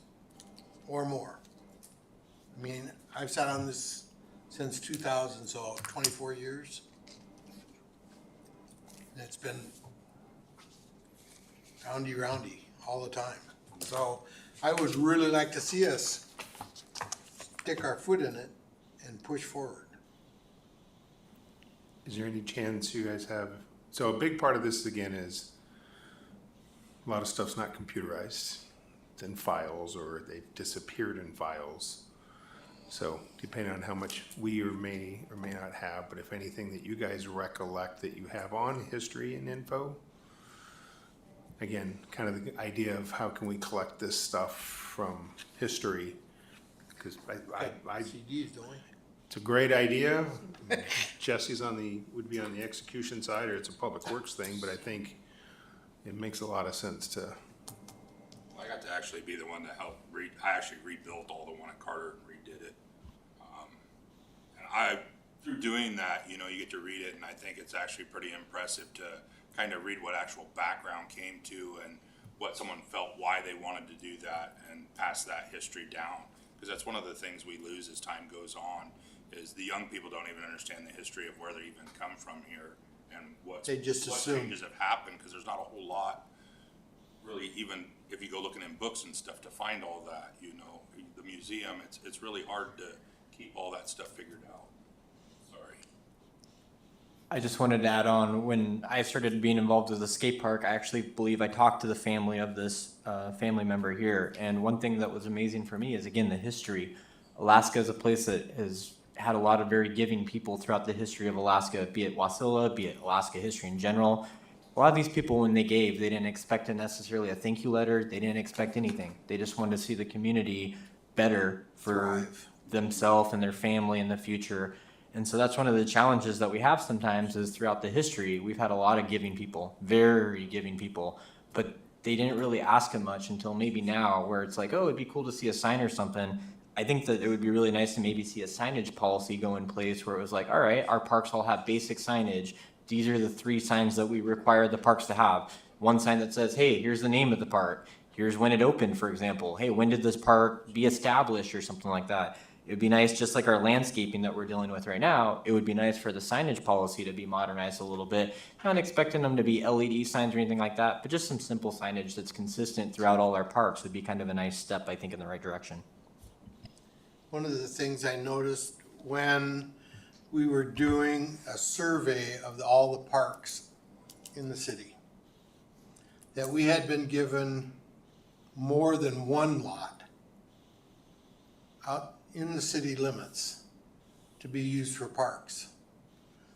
or more. I mean, I've sat on this since 2000, so 24 years. And it's been roundy all the time. So I would really like to see us stick our foot in it and push forward. Is there any chance you guys have, so a big part of this again is a lot of stuff's not computerized. It's in files or they've disappeared in files. So depending on how much we may or may not have, but if anything that you guys recollect that you have on history and info, again, kind of the idea of how can we collect this stuff from history? Because I CDs, don't we? it's a great idea. Jesse's would be on the execution side, or it's a public works thing, but I think it makes a lot of sense to. I got to actually be the one that helped I actually rebuilt all the one at Carter and redid it. And through doing that, you know, you get to read it, and I think it's actually pretty impressive to kind of read what actual background came to and what someone felt, why they wanted to do that, and pass that history down. Because that's one of the things we lose as time goes on, is the young people don't even understand the history of where they even come from here and what They just assume. changes have happened, because there's not a whole lot really, even if you go looking in books and stuff to find all that, you know, the museum, it's really hard to keep all that stuff figured out. Sorry. I just wanted to add on, when I started being involved with the skate park, I actually believe I talked to the family of this family member here. And one thing that was amazing for me is, again, the history. Alaska is a place that has had a lot of very giving people throughout the history of Alaska, be it Wasilla, be it Alaska history in general. A lot of these people, when they gave, they didn't expect necessarily a thank you letter. They didn't expect anything. They just wanted to see the community better for Thrive. themselves and their family in the future. And so that's one of the challenges that we have sometimes is throughout the history, we've had a lot of giving people, very giving people, but they didn't really ask them much until maybe now where it's like, oh, it'd be cool to see a sign or something. I think that it would be really nice to maybe see a signage policy go in place where it was like, all right, our parks all have basic signage. These are the 3 signs that we require the parks to have. One sign that says, hey, here's the name of the park. Here's when it opened, for example. Hey, when did this park be established or something like that? It would be nice, just like our landscaping that we're dealing with right now, it would be nice for the signage policy to be modernized a little bit. Not expecting them to be LED signs or anything like that, but just some simple signage that's consistent throughout all our parks would be kind of a nice step, I think, in the right direction. One of the things I noticed when we were doing a survey of all the parks in the city, that we had been given more than one lot out in the city limits to be used for parks.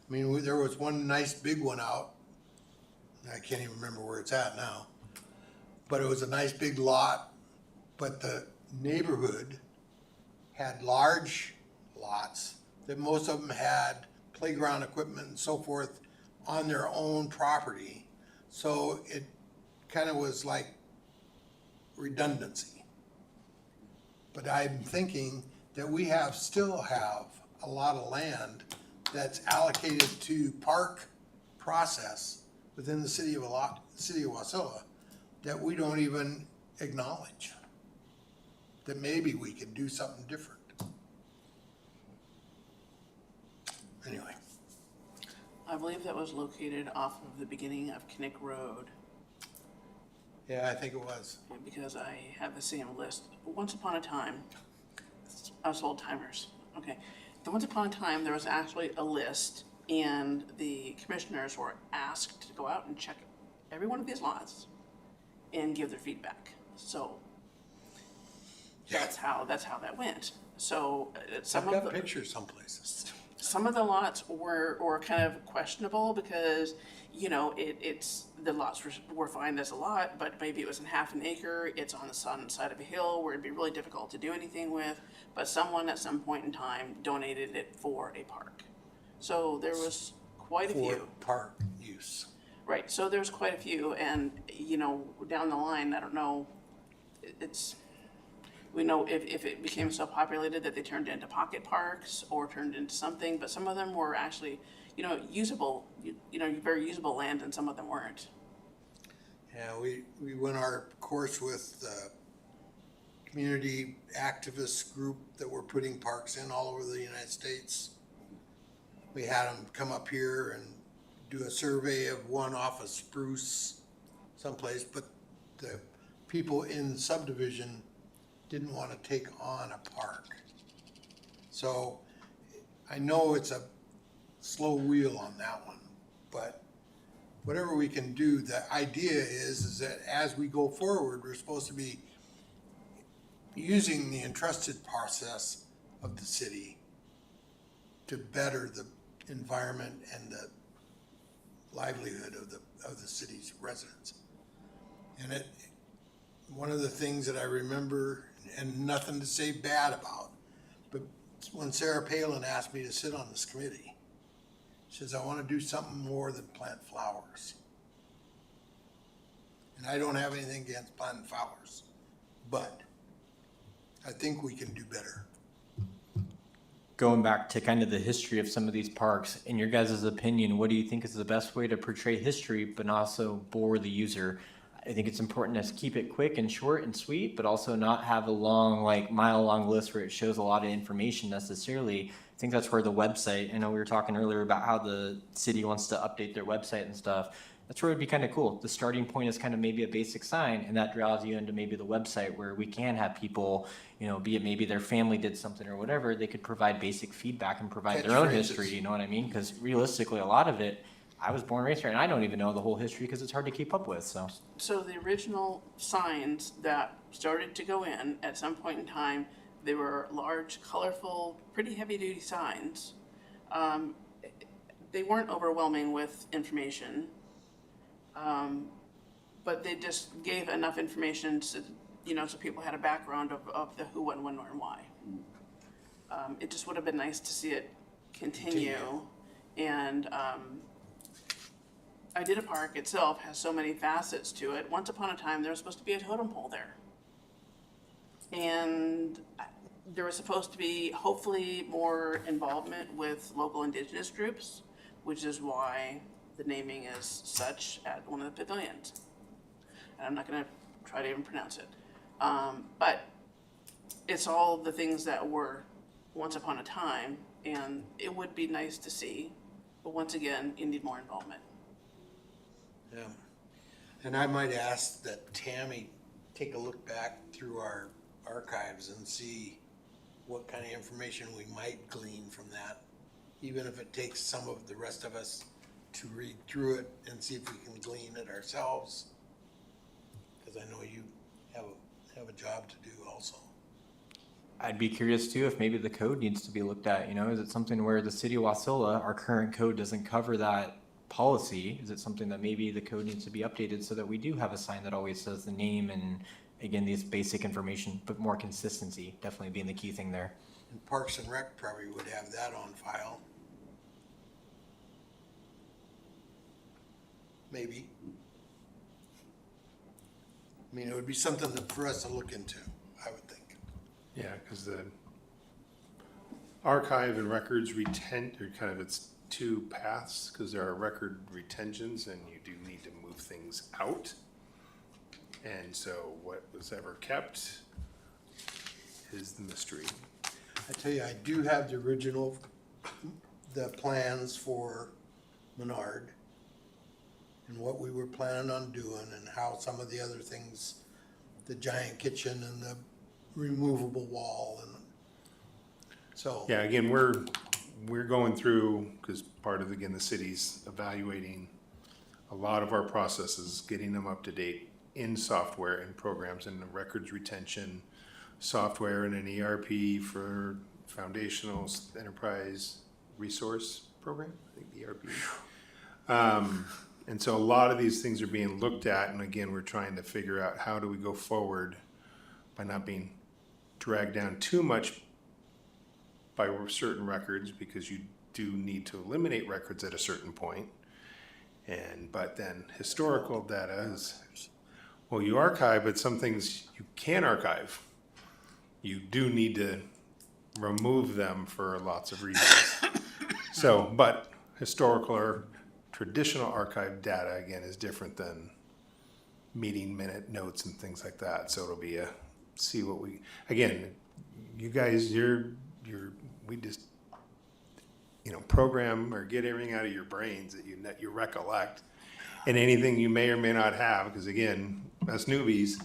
I mean, there was one nice big one out, I can't even remember where it's at now, but it was a nice big lot, but the neighborhood had large lots that most of them had playground equipment and so forth on their own property. So it kind of was like redundancy. But I'm thinking that we still have a lot of land that's allocated to park process within the city of Wasilla that we don't even acknowledge. That maybe we could do something different. Anyway. I believe that was located off of the beginning of Kinnick Road, Yeah, I think it was. because I have the same list. Once upon a time, I was old timers, okay. Once upon a time, there was actually a list, and the commissioners were asked to go out and check every one of these lots and give their feedback. So that's how that went. So some I've of got the pictures some places. some of the lots were kind of questionable because, you know, it's the lots were fine as a lot, but maybe it was in half an acre. It's on the side of a hill where it'd be really difficult to do anything with. But someone at some point in time donated it for a park. So there was quite a For few. park use. Right. So there's quite a few, and you know, down the line, I don't know. We know if it became so populated that they turned into pocket parks or turned into something, but some of them were actually, you know, usable, very usable land, and some of them weren't. Yeah, we went our course with the community activist group that were putting parks in all over the United States. We had them come up here and do a survey of one off of Spruce someplace, but the people in the subdivision didn't want to take on a park. So I know it's a slow wheel on that one, but whatever we can do, the idea is that as we go forward, we're supposed to be using the entrusted process of the city to better the environment and the livelihood of the city's residents. And one of the things that I remember, and nothing to say bad about, but when Sarah Palin asked me to sit on this committee, she says, I want to do something more than plant flowers. And I don't have anything against planting flowers, but I think we can do better. Going back to kind of the history of some of these parks, in your guys' opinion, what do you think is the best way to portray history but also bore the user? I think it's important to keep it quick and short and sweet, but also not have a long, like mile-long list where it shows a lot of information necessarily. I think that's where the website, I know we were talking earlier about how the city wants to update their website and stuff. That's where it'd be kind of cool. The starting point is kind of maybe a basic sign, and that draws you into maybe the website where we can have people, you know, be it maybe their family did something or whatever, they could provide basic feedback and provide their own Catchphrases. history, you know what I mean? Because realistically, a lot of it, I was born and raised here, and I don't even know the whole history because it's hard to keep up with, so. So the original signs that started to go in at some point in time, They were large, colorful, pretty heavy-duty signs. They weren't overwhelming with information, but they just gave enough information to, so people had a background of the who, what, when, where, and why. It just would have been nice to see it continue. And Idea Park itself has so many facets to it. Once upon a time, there was supposed to be a totem pole there. And there was supposed to be hopefully more involvement with local indigenous groups, which is why the naming is such at one of the pavilions. And I'm not going to try to even pronounce it. But it's all the things that were once upon a time, and it would be nice to see. But once again, you need more involvement. Yeah. And I might ask that Tammy take a look back through our archives and see what kind of information we might glean from that, even if it takes some of the rest of us to read through it and see if we can glean it ourselves. Because I know you have a job to do also. I'd be curious too if maybe the code needs to be looked at. Is it something where the city of Wasilla, our current code doesn't cover that policy? Is it something that maybe the code needs to be updated so that we do have a sign that always says the name and, again, these basic information, but more consistency definitely being the key thing there. And Parks and Rec probably would have that on file. Maybe. I mean, it would be something for us to look into, I would think. Yeah, because the archive and records are kind of its two paths, because there are record retentions and you do need to move things out. And so what was ever kept is the mystery. I tell you, I do have the plans for Menard and what we were planning on doing and how some of the other things, the giant kitchen and the removable wall, and so. Yeah, again, we're going through, because part of, again, the city's evaluating a lot of our processes, getting them up to date in software and programs and the records retention software and an ERP for foundational enterprise resource program, I think ERP. And so a lot of these things are being looked at, and again, we're trying to figure out how do we go forward by not being dragged down too much by certain records, because you do need to eliminate records at a certain point. But then historical data is, well, you archive, but some things you can't archive. You do need to remove them for lots of reasons. So, but historical or traditional archive data, again, is different than meeting minute notes and things like that. So it'll be see what we, again, you guys, we just, program or get everything out of your brains that you recollect, and anything you may or may not have, because again, us newbies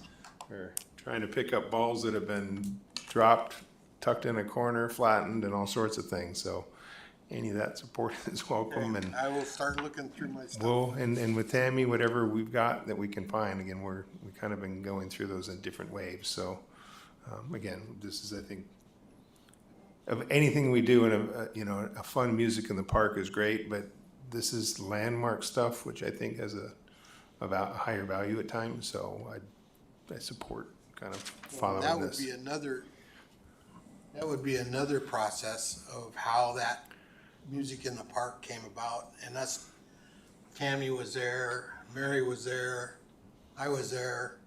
are trying to pick up balls that have been dropped, tucked in a corner, flattened, and all sorts of things. So any of that support is welcome. And I will start looking through my stuff. and with Tammy, whatever we've got that we can find, again, we kind of been going through those in different waves. So again, this is, I think, of anything we do in a fun music in the park is great, but this is landmark stuff, which I think has a higher value at times. So I support kind of following That would this. be another process of how that music in the park came about. And Tammy was there, Mary was there, I was there,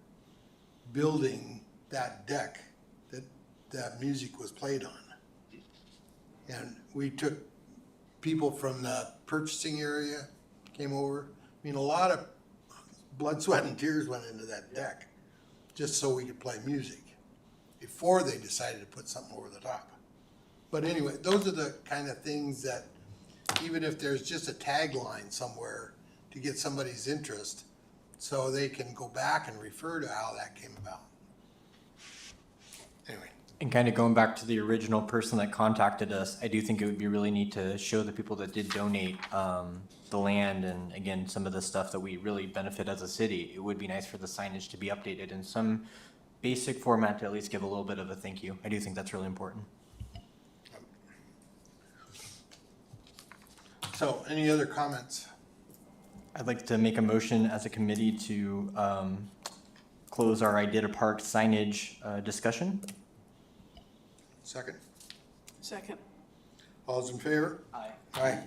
building that deck that music was played on. And we took people from the purchasing area, came over. I mean, a lot of blood, sweat, and tears went into that deck just so we could play music before they decided to put something over the top. But anyway, those are the kind of things that, even if there's just a tagline somewhere to get somebody's interest, so they can go back and refer to how that came about. Anyway. And kind of going back to the original person that contacted us, I do think it would be really neat to show the people that did donate the land and, again, some of the stuff that we really benefit as a city. It would be nice for the signage to be updated, and some basic format to at least give a little bit of a thank you. I do think that's really important. So, any other comments? I'd like to make a motion as a committee to close our Idea Park signage discussion. Second? Second. All's in favor? Aye. Aye.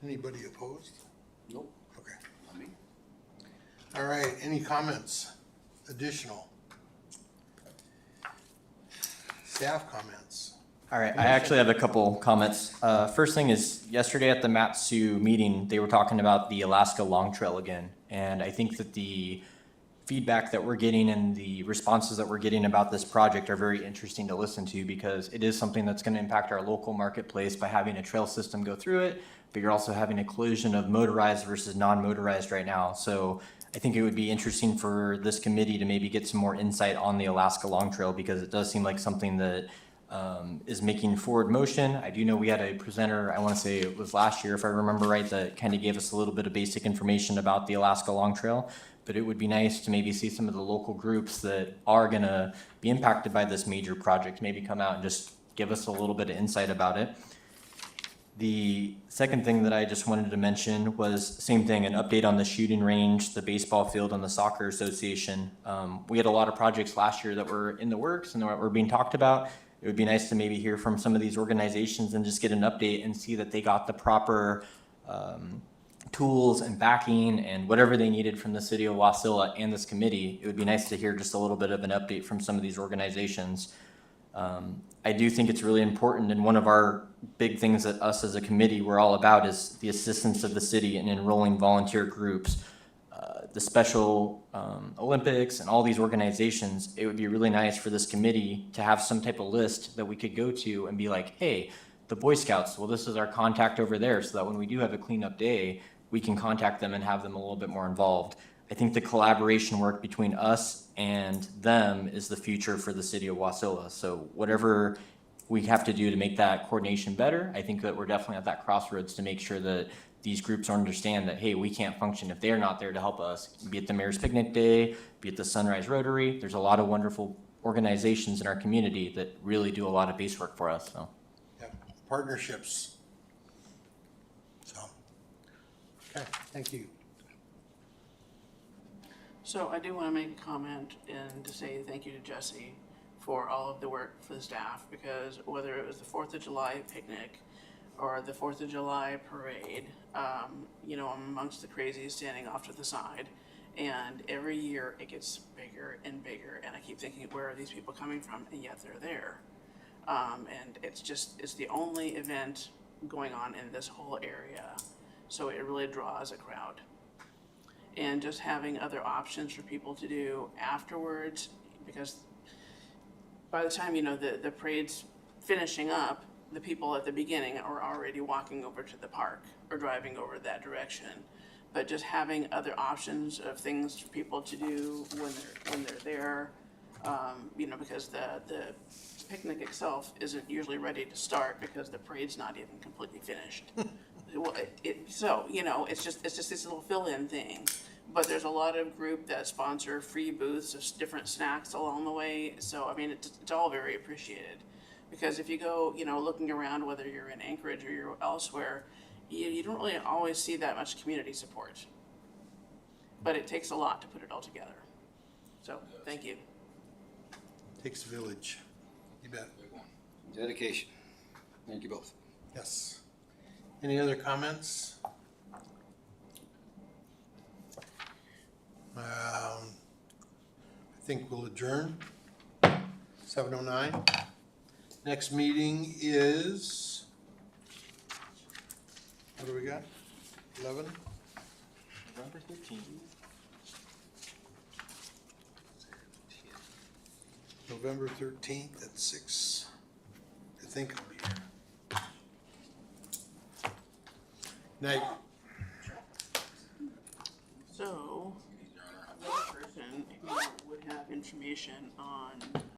Anybody opposed? Nope. Okay. I mean, All right, any comments? Additional? Staff comments? All right, I actually have a couple comments. First thing is, yesterday at the Matsu meeting, they were talking about the Alaska Long Trail again. And I think that the feedback that we're getting and the responses that we're getting about this project are very interesting to listen to, because it is something that's going to impact our local marketplace by having a trail system go through it, but you're also having a collision of motorized versus non-motorized right now. So I think it would be interesting for this committee to maybe get some more insight on the Alaska Long Trail, because it does seem like something that is making forward motion. I do know we had a presenter, I want to say it was last year, if I remember right, that kind of gave us a little bit of basic information about the Alaska Long Trail. But it would be nice to maybe see some of the local groups that are going to be impacted by this major project maybe come out and just give us a little bit of insight about it. The second thing that I just wanted to mention was same thing, an update on the shooting range, the baseball field, and the soccer association. We had a lot of projects last year that were in the works and that were being talked about. It would be nice to maybe hear from some of these organizations and just get an update and see that they got the proper tools and backing and whatever they needed from the city of Wasilla and this committee. It would be nice to hear just a little bit of an update from some of these organizations. I do think it's really important, and one of our big things that us as a committee we're all about is the assistance of the city in enrolling volunteer groups. The Special Olympics and all these organizations, it would be really nice for this committee to have some type of list that we could go to and be like, hey, the Boy Scouts, well, this is our contact over there, so that when we do have a cleanup day, we can contact them and have them a little bit more involved. I think the collaboration work between us and them is the future for the city of Wasilla. So whatever we have to do to make that coordination better, I think that we're definitely at that crossroads to make sure that these groups understand that, hey, we can't function if they're not there to help us, be it the Mayor's Picnic Day, be it the Sunrise Rotary. There's a lot of wonderful organizations in our community that really do a lot of base work for us, so. Yep, partnerships. So, okay, thank you. So I do want to make a comment and to say thank you to Jesse for all of the work for the staff, because whether it was the 4th of July picnic or the 4th of July parade, you know, I'm amongst the crazies standing off to the side, and every year it gets bigger and bigger, and I keep thinking, where are these people coming from? And yet they're there. And it's the only event going on in this whole area, so it really draws a crowd. And just having other options for people to do afterwards, because by the time, you know, the parade's finishing up, the people at the beginning are already walking over to the park or driving over that direction. But just having other options of things for people to do when they're there, you know, because the picnic itself isn't usually ready to start because the parade's not even completely finished. So, you know, it's just this little fill-in thing. But there's a lot of group that sponsor free booths of different snacks along the way. So, I mean, it's all very appreciated. Because if you go, you know, looking around, whether you're in Anchorage or you're elsewhere, you don't really always see that much community support. But it takes a lot to put it all together. So, thank you. Takes a village. You bet. dedication. Thank you both. Yes. Any other comments? I think we'll adjourn. 7:09. Next meeting is, what do we got? 11? November 13th. November 13th at 6. I think I'll be here. Night. So, another person who would have information on